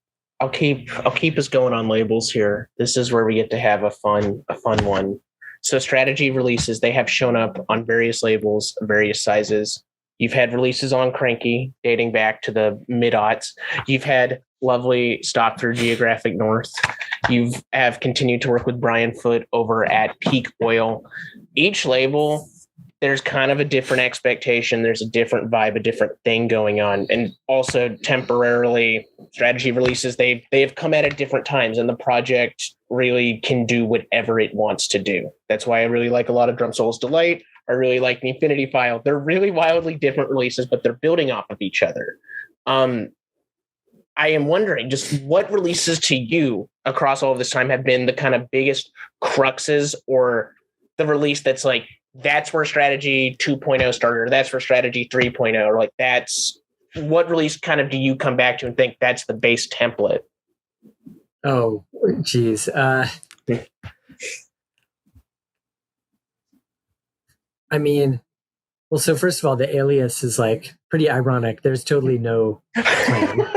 I'll keep us going on labels here. This is where we get to have a fun one. So Strategy releases, they have shown up on various labels, various sizes. You've had releases on Cranky dating back to the mid-aughts. You've had lovely stock through Geographic North. You have continued to work with Brian Foote over at Peak Oil. Each label, there's kind of a different expectation. There's a different vibe, a different thing going on. And also temporarily, Strategy releases, they have come at different times, and the project really can do whatever it wants to do. That's why I really like a lot of Drum Souls Delight. I really like the Infinity File. They're really wildly different releases, but they're building off of each other. I am wondering just what releases to you across all of this time have been the kind of biggest cruxes, or the release that's like, that's where Strategy 2.0 started, or that's where Strategy 3.0, or like that's what release kind of do you come back to and think that's the base template? Oh, geez. I mean, well, so first of all, the alias is like pretty ironic. There's totally no plan.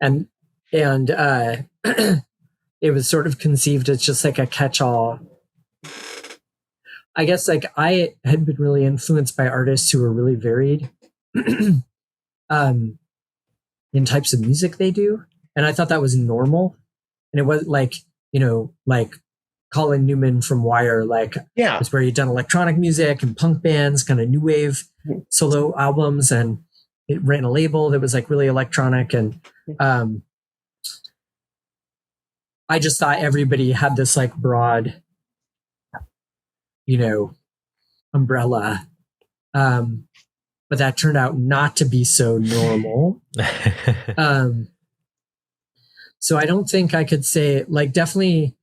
And it was sort of conceived as just like a catch-all. I guess like I had been really influenced by artists who were really varied in types of music they do. And I thought that was normal. And it was like, like Colin Newman from Wire, was where he'd done electronic music and punk bands, kind of new wave solo albums. And it ran a label that was like really electronic. And I just thought everybody had this like broad, umbrella. But that turned out not to be so normal. So I don't think I could say, like, definitely,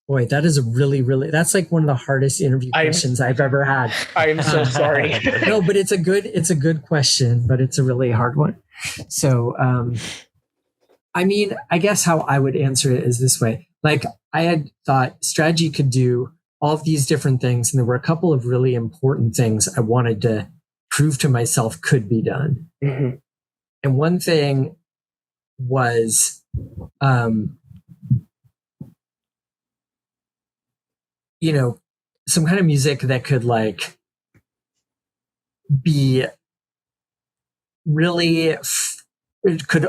boy, that is a really, really, that's like one of the hardest interview questions I've ever had. I am so sorry. No, but it's a good question, but it's a really hard one. So, I mean, I guess how I would answer it is this way. Like, I had thought Strategy could do all of these different things, and there were a couple of really important things I wanted to prove to myself could be done. Mm-hmm. And one thing was, some kind of music that could like be really could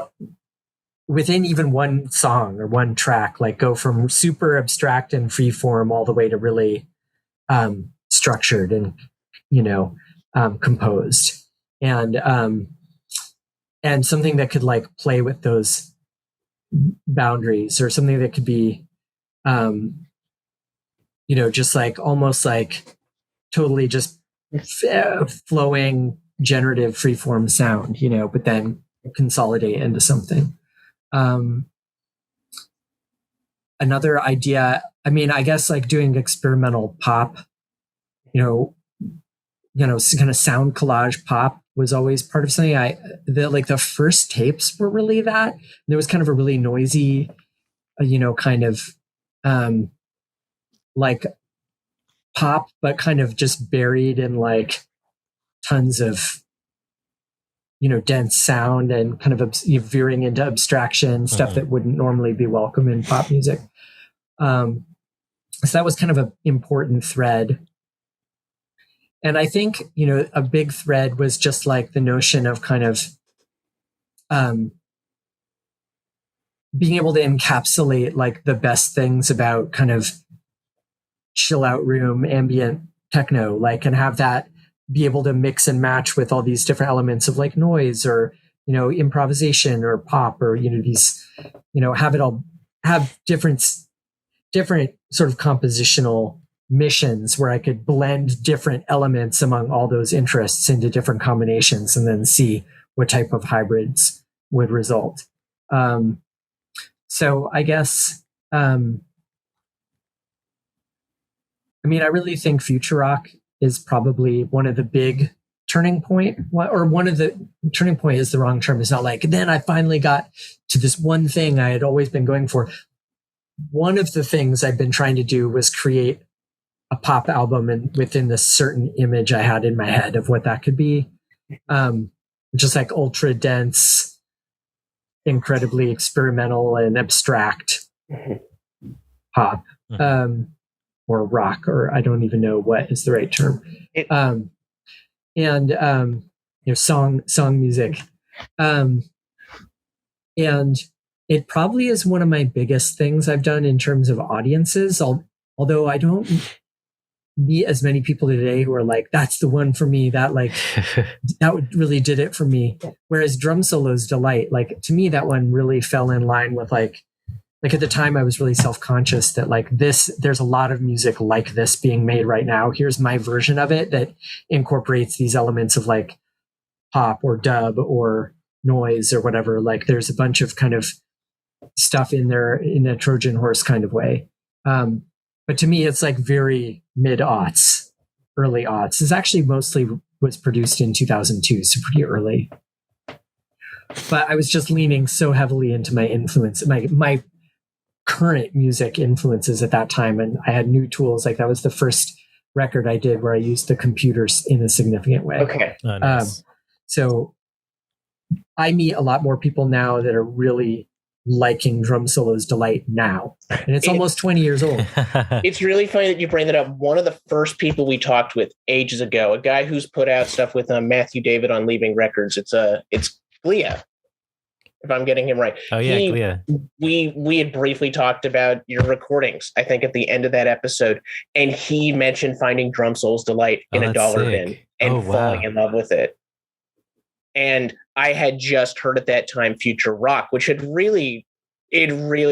within even one song or one track, like go from super abstract and free form all the way to really structured and composed, and something that could like play with those boundaries, or something that could be just like almost like totally just flowing generative freeform sound, but then consolidate into something. Another idea, I mean, I guess like doing experimental pop, kind of sound collage pop was always part of something. The first tapes were really that. There was kind of a really noisy, kind of like pop, but kind of just buried in like tons of dense sound and kind of veering into abstraction, stuff that wouldn't normally be welcome in pop music. So that was kind of an important thread. And I think, a big thread was just like the notion of kind of being able to encapsulate like the best things about kind of chill out room, ambient techno, like, and have that be able to mix and match with all these different elements of like noise or, improvisation or pop or, these, have it all have different sort of compositional missions where I could blend different elements among all those interests into different combinations and then see what type of hybrids would result. So I guess, I really think future rock is probably one of the big turning point, or one of the turning point is the wrong term. It's not like, then I finally got to this one thing I had always been going for. One of the things I've been trying to do was create a pop album and within this certain image I had in my head of what that could be. Just like ultra dense, incredibly experimental and abstract pop, or rock, or I don't even know what is the right term. Song music. And it probably is one of my biggest things I've done in terms of audiences, although I don't meet as many people today who are like, that's the one for me, that like that really did it for me. Whereas Drum Solo's Delight, like to me that one really fell in line with like at the time I was really self-conscious that like there's a lot of music like this being made right now. Here's my version of it that incorporates these elements of like pop or dub or noise or whatever. Like there's a bunch of kind of stuff in there in a Trojan horse kind of way. But to me, it's like very mid-aughts, early aughts. This actually mostly was produced in 2002, so pretty early. But I was just leaning so heavily into my influence, my current music influences at that time. And I had new tools. Like that was the first record I did where I used the computers in a significant way. Okay. Oh, nice. So I meet a lot more people now that are really liking Drum Solo's Delight now. And it's almost 20 years old. It's really funny that you bring that up. One of the first people we talked with ages ago, a guy who's put out stuff with Matthew David on Leaving Records. It's Glia, if I'm getting him right. Oh yeah, Glia. We had briefly talked about your recordings, I think at the end of that episode, and he mentioned finding Drum Solo's Delight in a dollar bin and falling in love with it. And I had just heard at that time Future Rock, which had really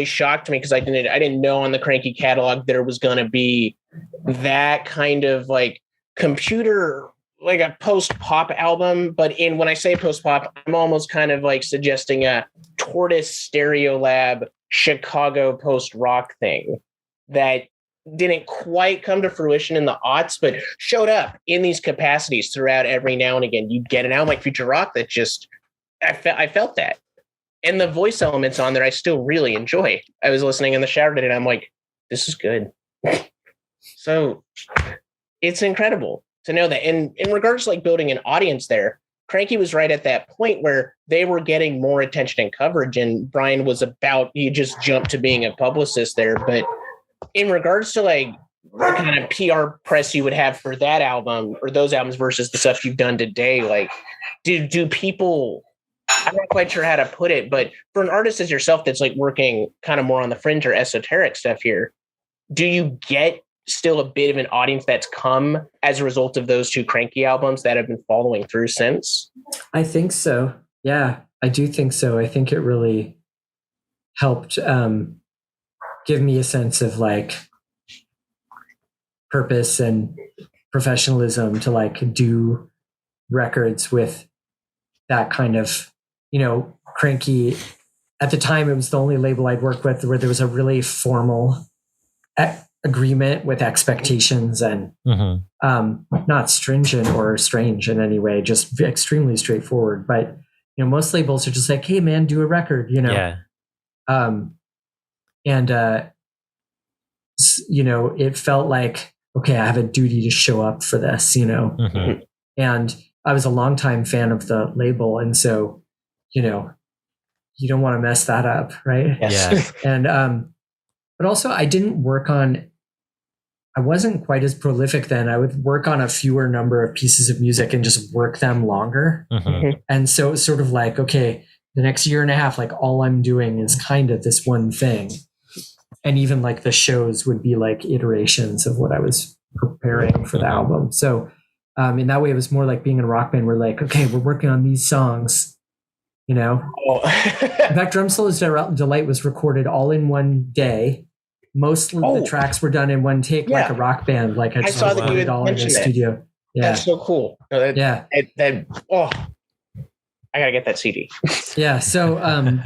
shocked me because I didn't know on the Cranky catalog there was going to be that kind of like computer, like a post-pop album. But when I say post-pop, I'm almost kind of like suggesting a Tortoise Stereolab Chicago post-rock thing that didn't quite come to fruition in the aughts, but showed up in these capacities throughout. Every now and again you'd get an album like Future Rock that just I felt that, and the voice elements on there I still really enjoy. I was listening in the shower today and I'm like, this is good. So it's incredible to know that. And in regards to like building an audience there, Cranky was right at that point where they were getting more attention and coverage, and Brian he just jumped to being a publicist there. But in regards to like the kind of PR press you would have for that album or those albums versus the stuff you've done today, like do people, I'm not quite sure how to put it, but for an artist as yourself that's like working kind of more on the fringe or esoteric stuff here, do you get still a bit of an audience that's come as a result of those two Cranky albums that have been following through since? I think so. Yeah, I do think so. I think it really helped give me a sense of like purpose and professionalism to like do records with that kind of, Cranky. At the time, it was the only label I'd worked with where there was a really formal agreement with expectations and not stringent or strange in any way, just extremely straightforward. But, most labels are just like, hey man, do a record, Yeah. It felt like, okay, I have a duty to show up for this, and I was a longtime fan of the label, and so, you know, you don't want to mess that up, right? Yes. Yeah. And but also I wasn't quite as prolific then. I would work on a fewer number of pieces of music and just work them longer. Mhm. And so it's sort of like, okay, the next year and a half, like all I'm doing is kind of this one thing. And even like the shows would be like iterations of what I was preparing for the album. So in that way, it was more like being in a rock band. We're like, okay, we're working on these songs, you know. Oh. In fact, Drum Solo's Delight was recorded all in one day. Most of the tracks were done in one take, like a rock band. Like I saw that you it all in the studio. Yeah, that's so cool. No, I gotta get that CD. Yeah. So,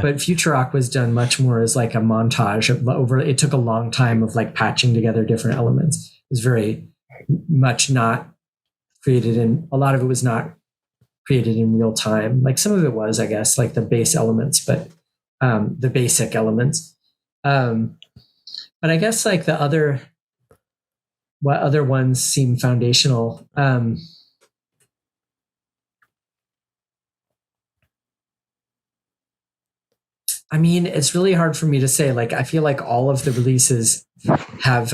but Future Rock was done much more as like a montage of it took a long time of like patching together different elements. It was very much not created in, a lot of it was not created in real time. Like some of it was, I guess, like the bass elements, but the basic elements. But I guess like what other ones seem foundational. I mean, it's really hard for me to say. Like, I feel like all of the releases have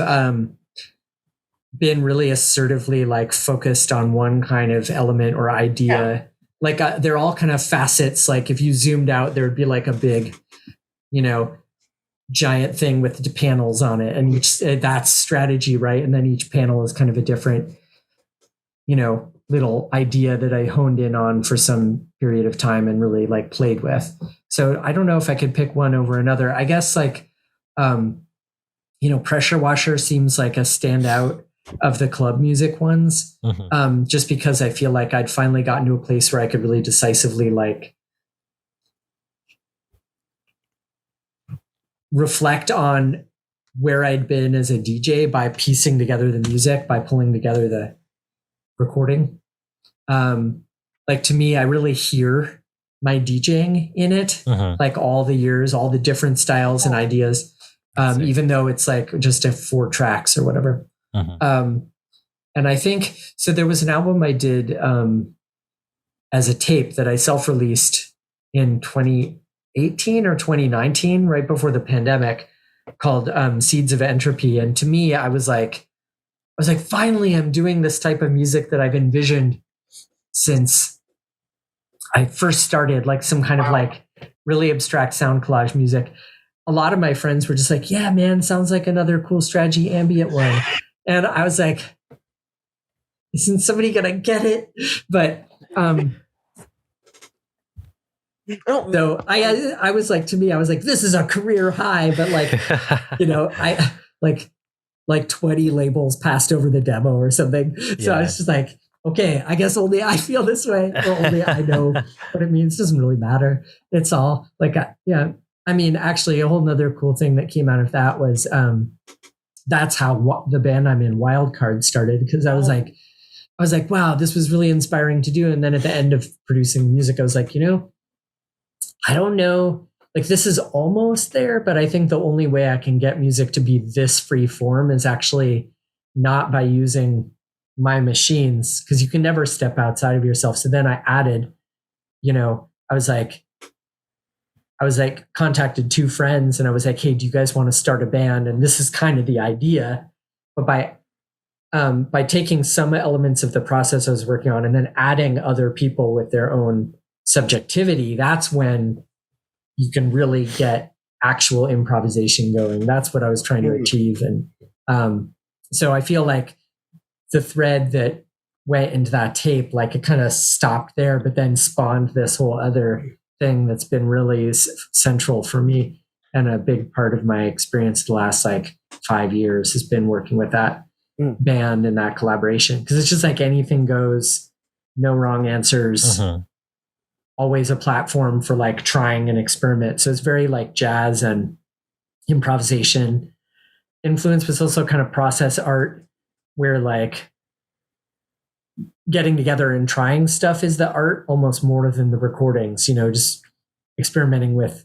been really assertively like focused on one kind of element or idea. Yeah. Like they're all kind of facets. Like if you zoomed out, there would be like a big, you know, giant thing with the panels on it, and each that's strategy, right? And then each panel is kind of a different, you know, little idea that I honed in on for some period of time and really like played with. So I don't know if I could pick one over another. I guess like, you know, Pressure Washer seems like a standout of the club music ones, just because I feel like I'd finally gotten to a place where I could really decisively like reflect on where I'd been as a DJ by piecing together the music, by pulling together the recording. Like to me, I really hear my DJing in it, like all the years, all the different styles and ideas, even though it's like just 4 tracks or whatever. And I think, so there was an album I did as a tape that I self-released in 2018 or 2019, right before the pandemic, called Seeds of Entropy. And to me, I was like, finally, I'm doing this type of music that I've envisioned since I first started, like some kind of like really abstract sound collage music. A lot of my friends were just like, yeah, man, sounds like another cool strategy ambient one. And I was like, isn't somebody gonna get it? But so I was like, to me, I was like, this is a career high, but like, you know, I like 20 labels passed over the demo or something. So I was just like, okay, I guess only I feel this way, or only I know what it means. It doesn't really matter. It's all like, yeah. I mean, actually, a whole nother cool thing that came out of that was that's how the band I'm in, Wildcard, started, because I was like, wow, this was really inspiring to do. And then at the end of producing music, I was like, you know, I don't know, like this is almost there, but I think the only way I can get music to be this free form is actually not by using my machines, because you can never step outside of yourself. So then I added, you know, I was like contacted 2 friends and I was like, hey, do you guys want to start a band? And this is kind of the idea, but by taking some elements of the process I was working on and then adding other people with their own subjectivity, that's when you can really get actual improvisation going. That's what I was trying to achieve. And so I feel like the thread that went into that tape, like it kind of stopped there, but then spawned this whole other thing that's been really central for me. And a big part of my experience the last like 5 years has been working with that band and that collaboration. Because it's just like anything goes, no wrong answers, always a platform for like trying an experiment. So it's very like jazz and improvisation influence, but it's also kind of process art where like getting together and trying stuff is the art almost more than the recordings, you know, just experimenting with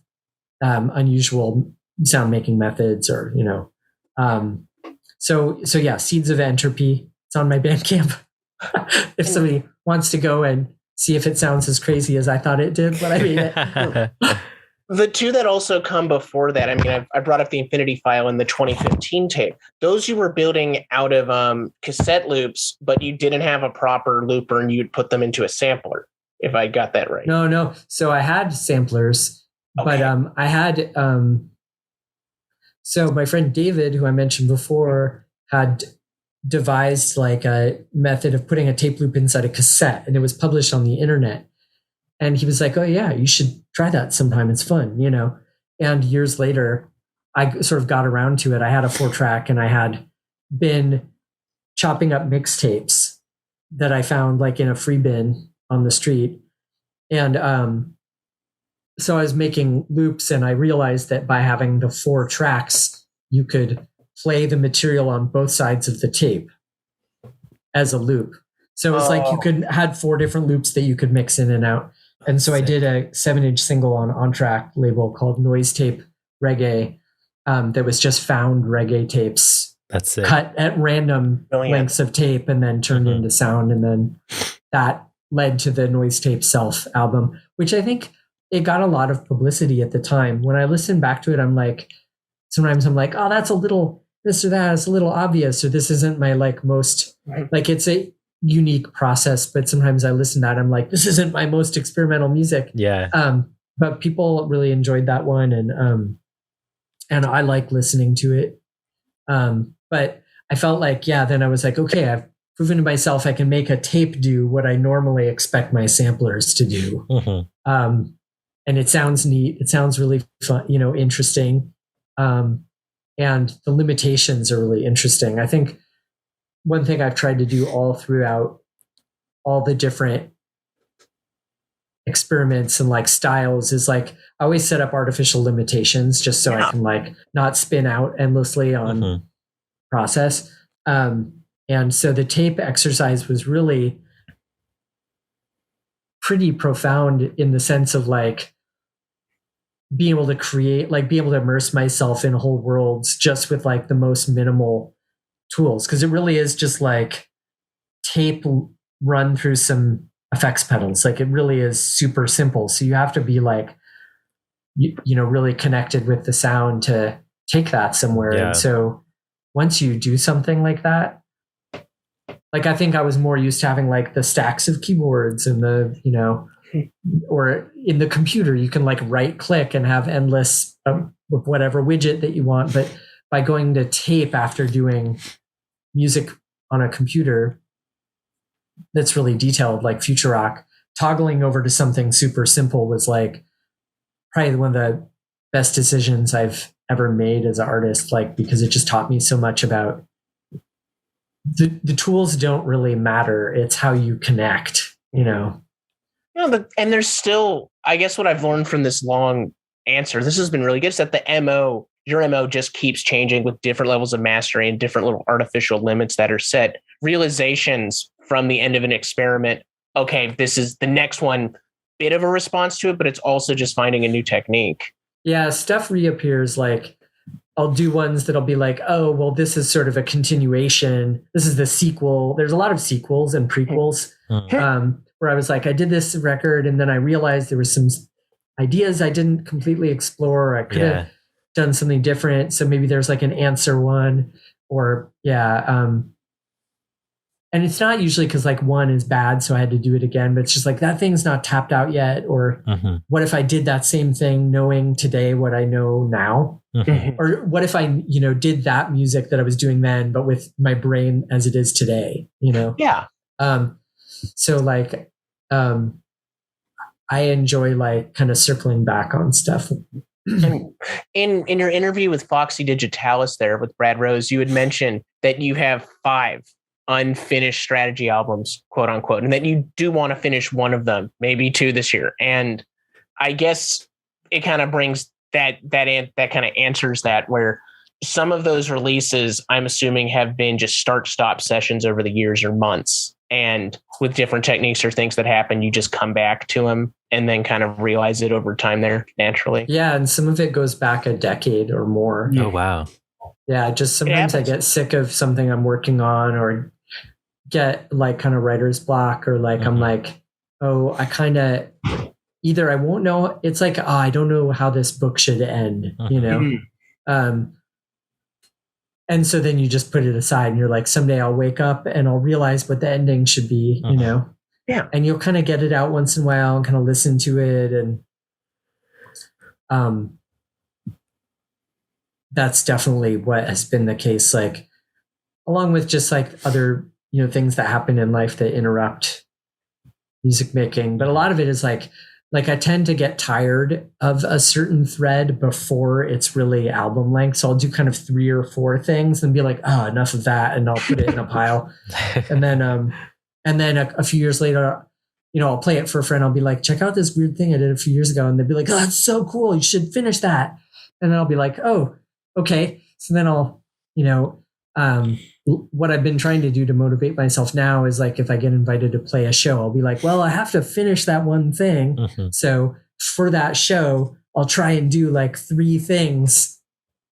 unusual sound making methods, or, you know, so yeah, Seeds of Entropy. It's on my Bandcamp. If somebody wants to go and see if it sounds as crazy as I thought it did when I made it. The two that also come before that, I mean, I brought up the Infinity File and the 2015 tape. Those you were building out of cassette loops, but you didn't have a proper looper and you'd put them into a sampler, if I got that right. No. So I had samplers, okay. But I had... so my friend David, who I mentioned before, had devised like a method of putting a tape loop inside a cassette, and it was published on the internet. And he was like, oh yeah, you should try that sometime. It's fun, you know? And years later, I sort of got around to it. I had a 4-track and I had been chopping up mixtapes that I found like in a free bin on the street. And so I was making loops, and I realized that by having the 4 tracks, you could play the material on both sides of the tape as a loop. So it's like you could had 4 different loops that you could mix in and out. And so I did a 7-inch single on track label called Noise Tape Reggae that was just found reggae tapes. That's it. Cut at random lengths of tape and then turned into sound. And then that led to the Noise Tape Self album, which I think it got a lot of publicity at the time. When I listen back to it, I'm like, sometimes I'm like, oh, that's a little this or that. It's a little obvious, or this isn't my like most, like it's a unique process, but sometimes I listen to that, I'm like, this isn't my most experimental music. Yeah. But people really enjoyed that one, and I like listening to it. But I felt like, then I was like, okay, I've proven to myself I can make a tape do what I normally expect my samplers to do. And it sounds neat. It sounds really fun, interesting. And the limitations are really interesting. I think one thing I've tried to do all throughout all the different experiments and like styles is like, I always set up artificial limitations just so I can like not spin out endlessly on process. And so the tape exercise was really pretty profound in the sense of like being able to create, like being able to immerse myself in whole worlds just with like the most minimal tools, because it really is just like tape run through some effects pedals. Like it really is super simple. So you have to be like, really connected with the sound to take that somewhere. Yeah. And so once you do something like that, like I think I was more used to having like the stacks of keyboards and the, or in the computer, you can like right click and have endless with whatever widget that you want. But by going to tape after doing music on a computer that's really detailed, like Future Rock, toggling over to something super simple was like probably one of the best decisions I've ever made as an artist, like because it just taught me so much about the tools don't really matter. It's how you connect, and there's still, I guess what I've learned from this long answer, this has been really good, is that your MO just keeps changing with different levels of mastery and different little artificial limits that are set. Realizations from the end of an experiment. Okay, this is the next one, bit of a response to it, but it's also just finding a new technique. Yeah, stuff reappears. Like I'll do ones that'll be like, oh, well, this is sort of a continuation. This is the sequel. There's a lot of sequels and prequels where I was like, I did this record and then I realized there were some ideas I didn't completely explore. I could have done something different. So maybe there's like an answer one or and it's not usually because like one is bad, so I had to do it again, but it's just like that thing's not tapped out yet. Or what if I did that same thing knowing today what I know now? Or what if I, did that music that I was doing then, but with my brain as it is today, Yeah. So like, I enjoy like kind of circling back on stuff. And in your interview with Foxy Digitalis there with Brad Rose, you had mentioned that you have 5 unfinished strategy albums, quote unquote, and that you do want to finish one of them, maybe 2 this year. And I guess it kind of brings that kind of answers that, where some of those releases, I'm assuming, have been just start-stop sessions over the years or months. And with different techniques or things that happen, you just come back to them and then kind of realize it over time there naturally. Yeah. And some of it goes back a decade or more. Oh, wow. Yeah. Just sometimes I get sick of something I'm working on or get like kind of writer's block, or like I'm like, oh, I kind of either I won't know. It's like, oh, I don't know how this book should end, you know? And so then you just put it aside and you're like, someday I'll wake up and I'll realize what the ending should be, you know? Yeah. And you'll kind of get it out once in a while and kind of listen to it. And that's definitely what has been the case. Like, along with just like other, you know, things that happen in life that interrupt music making. But a lot of it is like I tend to get tired of a certain thread before it's really album length. So I'll do kind of 3 or 4 things and be like, oh, enough of that. And I'll put it in a pile. And then a few years later, you know, I'll play it for a friend. I'll be like, check out this weird thing I did a few years ago. And they'll be like, oh, that's so cool. You should finish that. And then I'll be like, oh, okay. So then I'll, you know, what I've been trying to do to motivate myself now is like, if I get invited to play a show, I'll be like, well, I have to finish that one thing. So for that show, I'll try and do like 3 things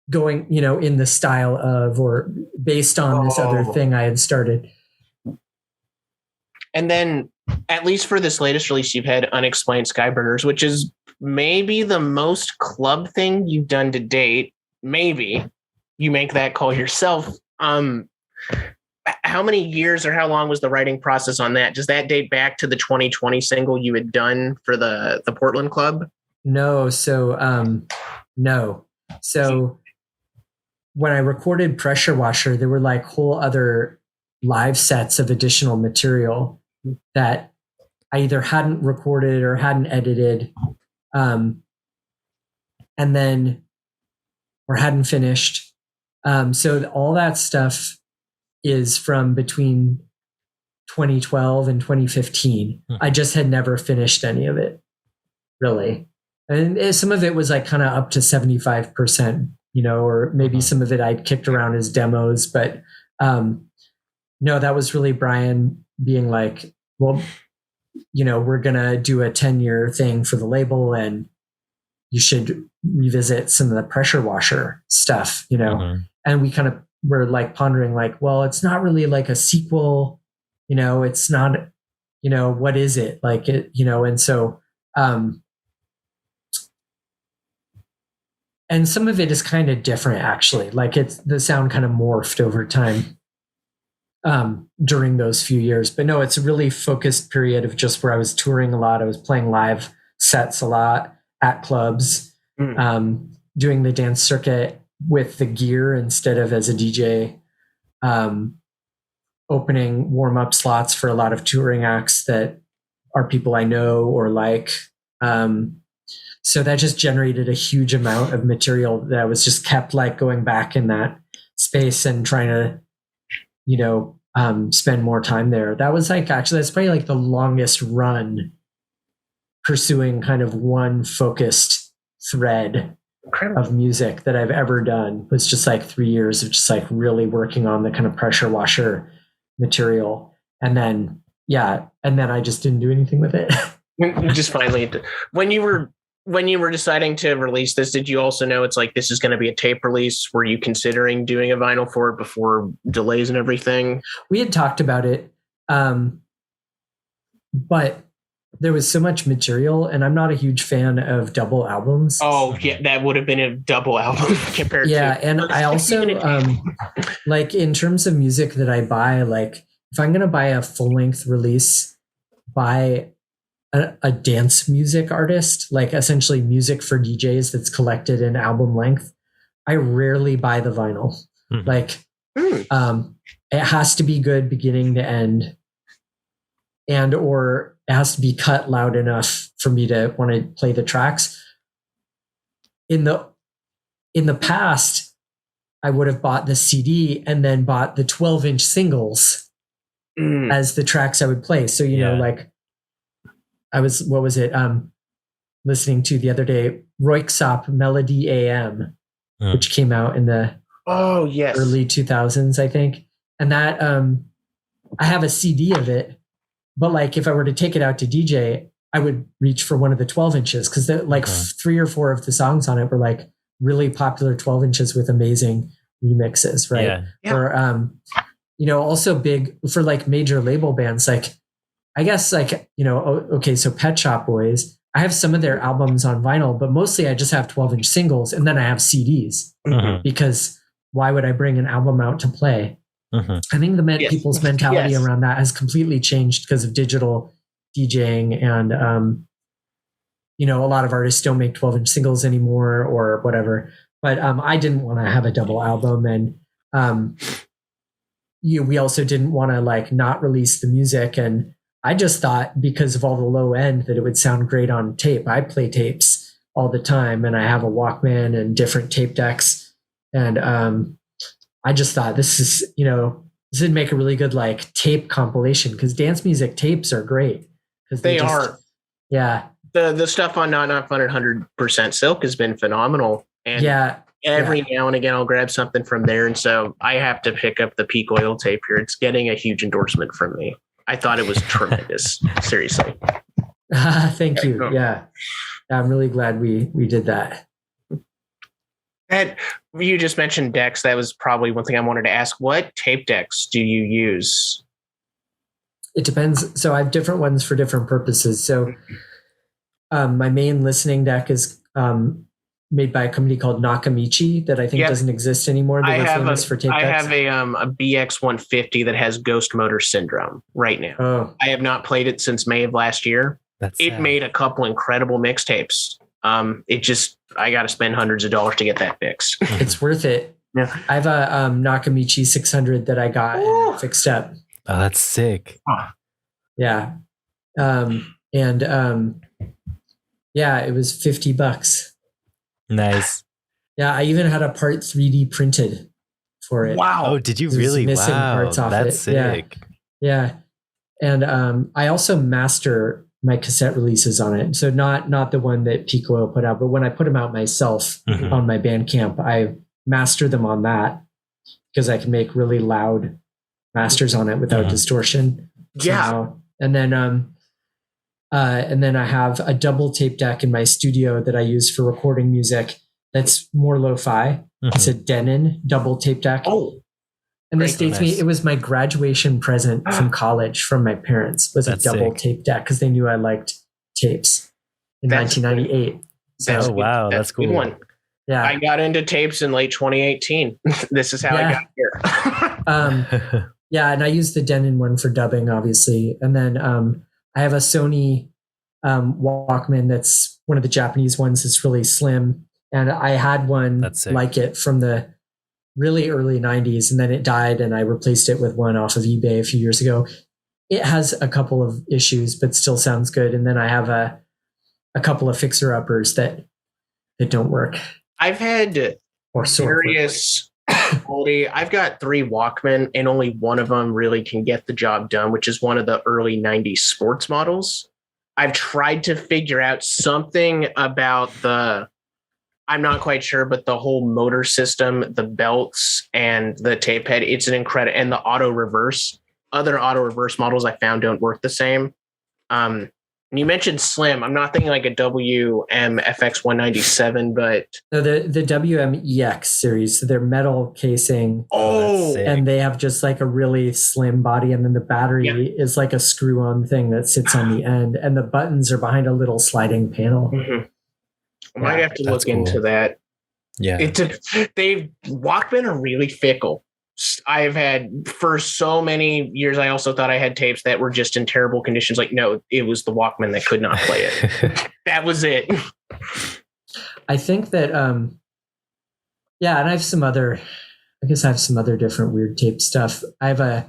going, you know, in the style of, or based on this other thing I had started. And then, at least for this latest release, you've had Unexplained Sky Burners, which is maybe the most club thing you've done to date. Maybe you make that call yourself. How many years or how long was the writing process on that? Does that date back to the 2020 single you had done for the Portland club? No. So, no. So when I recorded Pressure Washer, there were like whole other live sets of additional material that I either hadn't recorded or hadn't edited. And then, or hadn't finished. So all that stuff is from between 2012 and 2015. I just had never finished any of it, really. And some of it was like kind of up to 75%, you know, or maybe some of it I'd kicked around as demos. But no, that was really Brian being like, well, you know, we're going to do a 10-year thing for the label and you should revisit some of the Pressure Washer stuff, you know? And we kind of were like pondering like, well, it's not really like a sequel, you know, it's not, you know, what is it? Like it, you know, and so, and some of it is kind of different actually. Like it's, the sound kind of morphed over time during those few years, but no, it's a really focused period of just where I was touring a lot. I was playing live sets a lot at clubs, doing the dance circuit with the gear instead of as a DJ, opening warm-up slots for a lot of touring acts that are people I know or like. So that just generated a huge amount of material that was just kept like going back in that space and trying to, you know, spend more time there. That was like, actually, that's probably like the longest run pursuing kind of one focused thread of music that I've ever done. Was just like 3 years of just like really working on the kind of Pressure Washer material. And then, yeah. And then I just didn't do anything with it. Just finally, when you were deciding to release this, did you also know it's like, this is going to be a tape release? Were you considering doing a vinyl for it before delays and everything? We had talked about it. But there was so much material, and I'm not a huge fan of double albums. Oh, yeah, that would have been a double album compared to... Yeah, and I also, like, in terms of music that I buy, like, if I'm going to buy a full-length release, buy a dance music artist, like, essentially music for DJs that's collected in album length, I rarely buy the vinyl. Like, it has to be good beginning to end, and or it has to be cut loud enough for me to want to play the tracks. In the past, I would have bought the CD and then bought the 12-inch singles as the tracks I would play. So, you know, like I was, what was it? Listening to the other day, Royksop Melody AM, which came out in the early 2000s, I think. And that, I have a CD of it. But like, if I were to take it out to DJ, I would reach for one of the 12 inches because like 3 or 4 of the songs on it were like really popular 12 inches with amazing remixes, right? Or, also big for like major label bands, like I guess like, okay, so Pet Shop Boys, I have some of their albums on vinyl, but mostly I just have 12-inch singles and then I have CDs because why would I bring an album out to play? I think people's mentality around that has completely changed because of digital DJing and, a lot of artists don't make 12-inch singles anymore or whatever. But I didn't want to have a double album, and we also didn't want to like not release the music. And I just thought because of all the low end that it would sound great on tape. I play tapes all the time, and I have a Walkman and different tape decks. And I just thought this would make a really good like tape compilation because dance music tapes are great because they are. Yeah. The stuff on Not Fun at 100% Silk has been phenomenal. And every now and again, I'll grab something from there. And so I have to pick up the Peak Oil tape here. It's getting a huge endorsement from me. I thought it was tremendous. Seriously. Thank you. Yeah. I'm really glad we did that. And you just mentioned decks. That was probably one thing I wanted to ask. What tape decks do you use? It depends. So I have different ones for different purposes. So my main listening deck is made by a company called Nakamichi that I think doesn't exist anymore. They were famous for tape decks. I have a BX 150 that has Ghost Motor Syndrome right now. Oh. I have not played it since May of last year. It made a couple incredible mixtapes. I got to spend hundreds of dollars to get that fixed. It's worth it. Yeah. I have a Nakamichi 600 that I got and fixed up. Oh, that's sick. Yeah. It was $50. Nice. Yeah, I even had a part 3D printed for it. Wow. Oh, did you really? Missing parts off that's it. sick. Yeah. And I also master my cassette releases on it. So not the one that Peak Oil put out, but when I put them out myself on my Bandcamp, I master them on that because I can make really loud masters on it without distortion. Yeah. Somehow. And then I have a double tape deck in my studio that I use for recording music that's more lo-fi. It's a Denon double tape deck. Oh, and this dates me. It was my graduation present from college from my parents. Was That's a double sick. tape deck because they knew I liked tapes in 1998. Oh wow, that's cool. Good one. Yeah, I got into tapes in late 2018. This is how I got here. Yeah, and I use the Denon one for dubbing, obviously, and then I have a Sony Walkman that's one of the Japanese ones that's really slim, and I had one like it from the really early 90s, and then it died, and I replaced it with one off of eBay a few years ago. It has a couple of issues, but still sounds good. And then I have a couple of fixer-uppers that don't work. I've had various quality. I've got 3 Walkman, and only one of them really can get the job done, which is one of the early 90s sports models. I've tried to figure out something about I'm not quite sure, but the whole motor system, the belts and the tape head, it's an incredible, and the auto reverse. Other auto reverse models I found don't work the same. And you mentioned slim. I'm not thinking like a WM-FX 197, but no, the WM-EX series. So they're metal casing. Oh, and they have just like a really slim body, and then the battery is like a screw-on thing that sits on the end, and the buttons are behind a little sliding panel. I might have to look into that. Yeah, Walkman are really fickle. I've had for so many years. I also thought I had tapes that were just in terrible conditions. Like, no, it was the Walkman that could not play it. That was it. I think that, and I have some other different weird tape stuff. I have a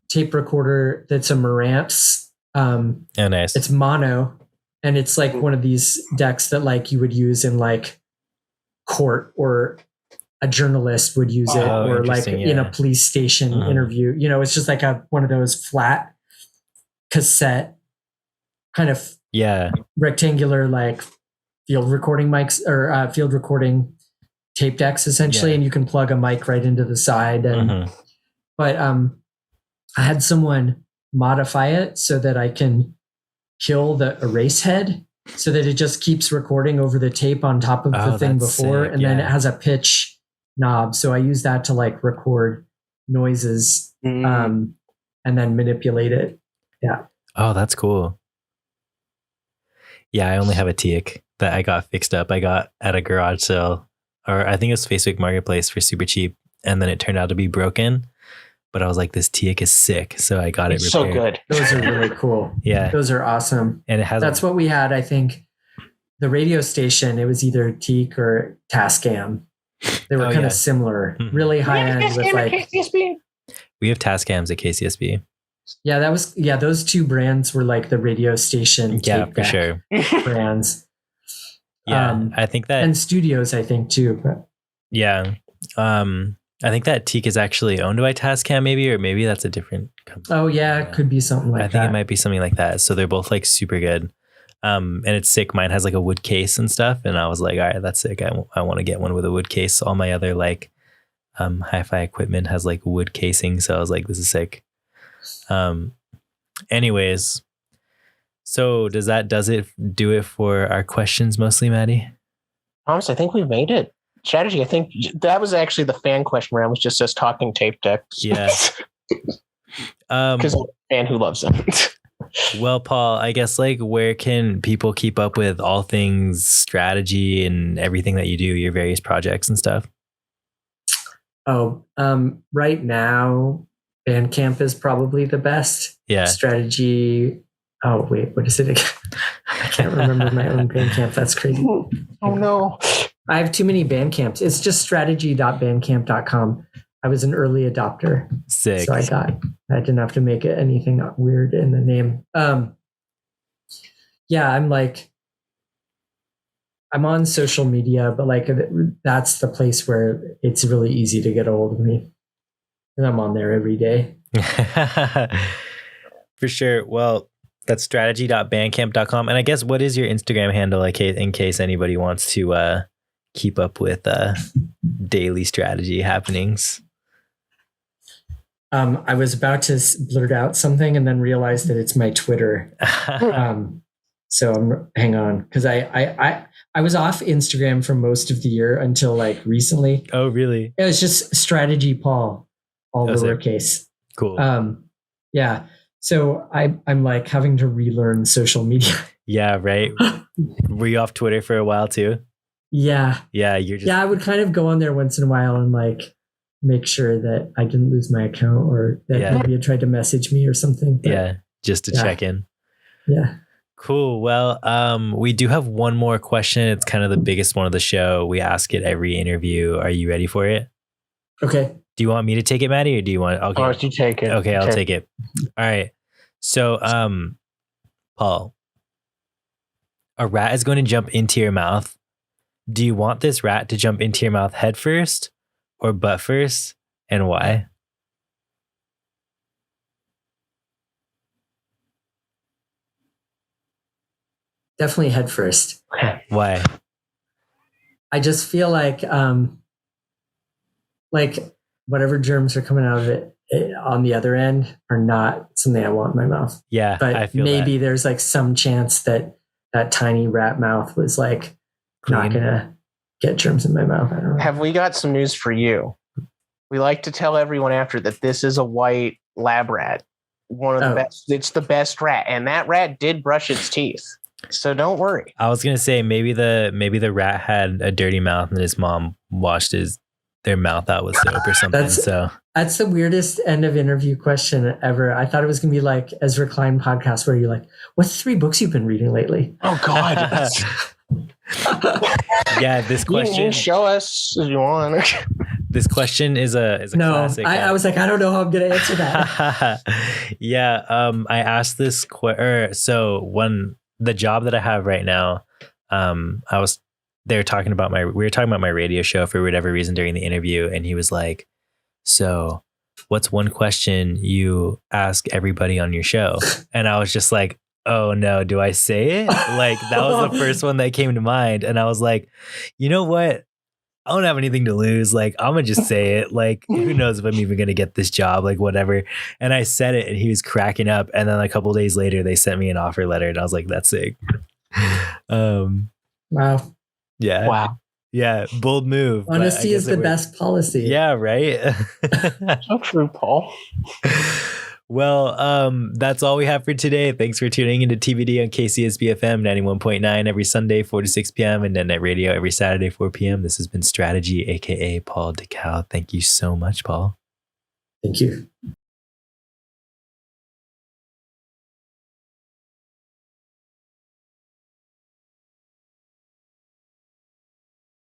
tape recorder that's a Marantz. Oh, nice. It's mono, and it's like one of these decks that like you would use in like court, or a journalist would use it, or like in a police station interview. It's just like one of those flat cassette kind of rectangular like field recording mics, or field recording tape decks essentially, and you can plug a mic right into the side. And but I had someone modify it so that I can kill the erase head so that it just keeps recording over the tape on top of the thing before, and then it has a pitch knob. So I use that to like record noises, and then manipulate it. Yeah. Oh, that's cool. Yeah, I only have a Teak that I got fixed up. I got at a garage sale, or I think it was Facebook Marketplace for super cheap, and then it turned out to be broken. But I was like, this Teak is sick, so I got it repaired. So good. Those are really cool. Yeah, those are awesome. And it has. That's what we had. I think the radio station. It was either Teak or Tascam. They were kind of similar, really high end with like. KCSB? We have Tascams at KCSB. Yeah, that was those two brands were like the radio station. Yeah, for sure. Brands. Yeah, I think that, and studios, I think too. But yeah, I think that Teak is actually owned by Tascam, maybe, or maybe that's a different company. Oh yeah, it could be something like that. I think it might be something like that. So they're both like super good. And it's sick. Mine has like a wood case and stuff, and I was like, all right, that's sick. I want to get one with a wood case. All my other like hi-fi equipment has like wood casing, so I was like, this is sick. Anyways, so does it do it for our questions mostly, Maddie? Thomas, I think we've made it. Strategy, I think that was actually the fan question round, was just us talking tape decks. Yeah. Because I'm a fan who loves them. Well, Paul, I guess like where can people keep up with all things strategy and everything that you do, your various projects and stuff? Oh, right now, Bandcamp is probably the best. Yeah. Strategy. Oh, wait, what is it again? I can't remember my own Bandcamp. That's crazy. Oh, no. I have too many Bandcamps. It's just strategy.bandcamp.com. I was an early adopter. Sick. So I didn't have to make it anything weird in the name. Yeah, I'm on social media, but like that's the place where it's really easy to get a hold of me. And I'm on there every day. For sure. Well, that's strategy.bandcamp.com. And I guess what is your Instagram handle, like in case anybody wants to keep up with daily strategy happenings? I was about to blurt out something and then realized that it's my Twitter. So hang on, because I was off Instagram for most of the year until like recently. Oh, really? It was just Strategy Paul, all lowercase. Cool. Yeah. So I'm like having to relearn social media. Yeah, right. Were you off Twitter for a while too? Yeah. Yeah, you're just. Yeah, I would kind of go on there once in a while and like make sure that I didn't lose my account or that maybe it tried to message me or something. But, yeah, just to check in. Yeah. Cool. Well, we do have one more question. It's kind of the biggest one of the show. We ask it every interview. Are you ready for it? Okay. Do you want me to take it, Maddie, or do you want? Okay, you take it. Okay, I'll take it. All right. So, Paul, a rat is going to jump into your mouth. Do you want this rat to jump into your mouth head first or butt first, and why? Definitely head first. Why? I just feel like whatever germs are coming out of it on the other end are not something I want in my mouth. Yeah, but I feel maybe that. There's like some chance that tiny rat mouth was like not gonna get germs in my mouth. I don't know. Have we got some news for you? We like to tell everyone after that this is a white lab rat. One of the best. It's the best rat, and that rat did brush its teeth. So don't worry. I was gonna say maybe the rat had a dirty mouth and his mom washed their mouth out with soap or something. That's the weirdest end of interview question ever. I thought it was gonna be like Ezra Klein podcast where you're like, "What's 3 books you've been reading lately?" Oh God. Yeah, this question. You can show us if you want. This question is a classic. I was like, I don't know how I'm gonna answer that. Yeah, I asked this so when the job that I have right now, we were talking about my radio show for whatever reason during the interview, and he was like, "So, what's one question you ask everybody on your show?" And I was just like, "Oh no, do I say it?" Like that was the first one that came to mind, and I was like, "You know what? I don't have anything to lose. Like, I'm gonna just say it. Like, who knows if I'm even gonna get this job? Like, whatever." And I said it, and he was cracking up. And then a couple of days later, they sent me an offer letter, and I was like, "That's sick." Wow. Yeah. Wow. Yeah, bold move. Honesty is the best policy. Yeah, right? So true, Paul. Well, that's all we have for today. Thanks for tuning into TBD on KCSB FM 91.9 every Sunday, 4 to 6 p.m. and Net Radio every Saturday, 4 p.m. This has been Strategy, aka Paul Dickow. Thank you so much, Paul. Thank you.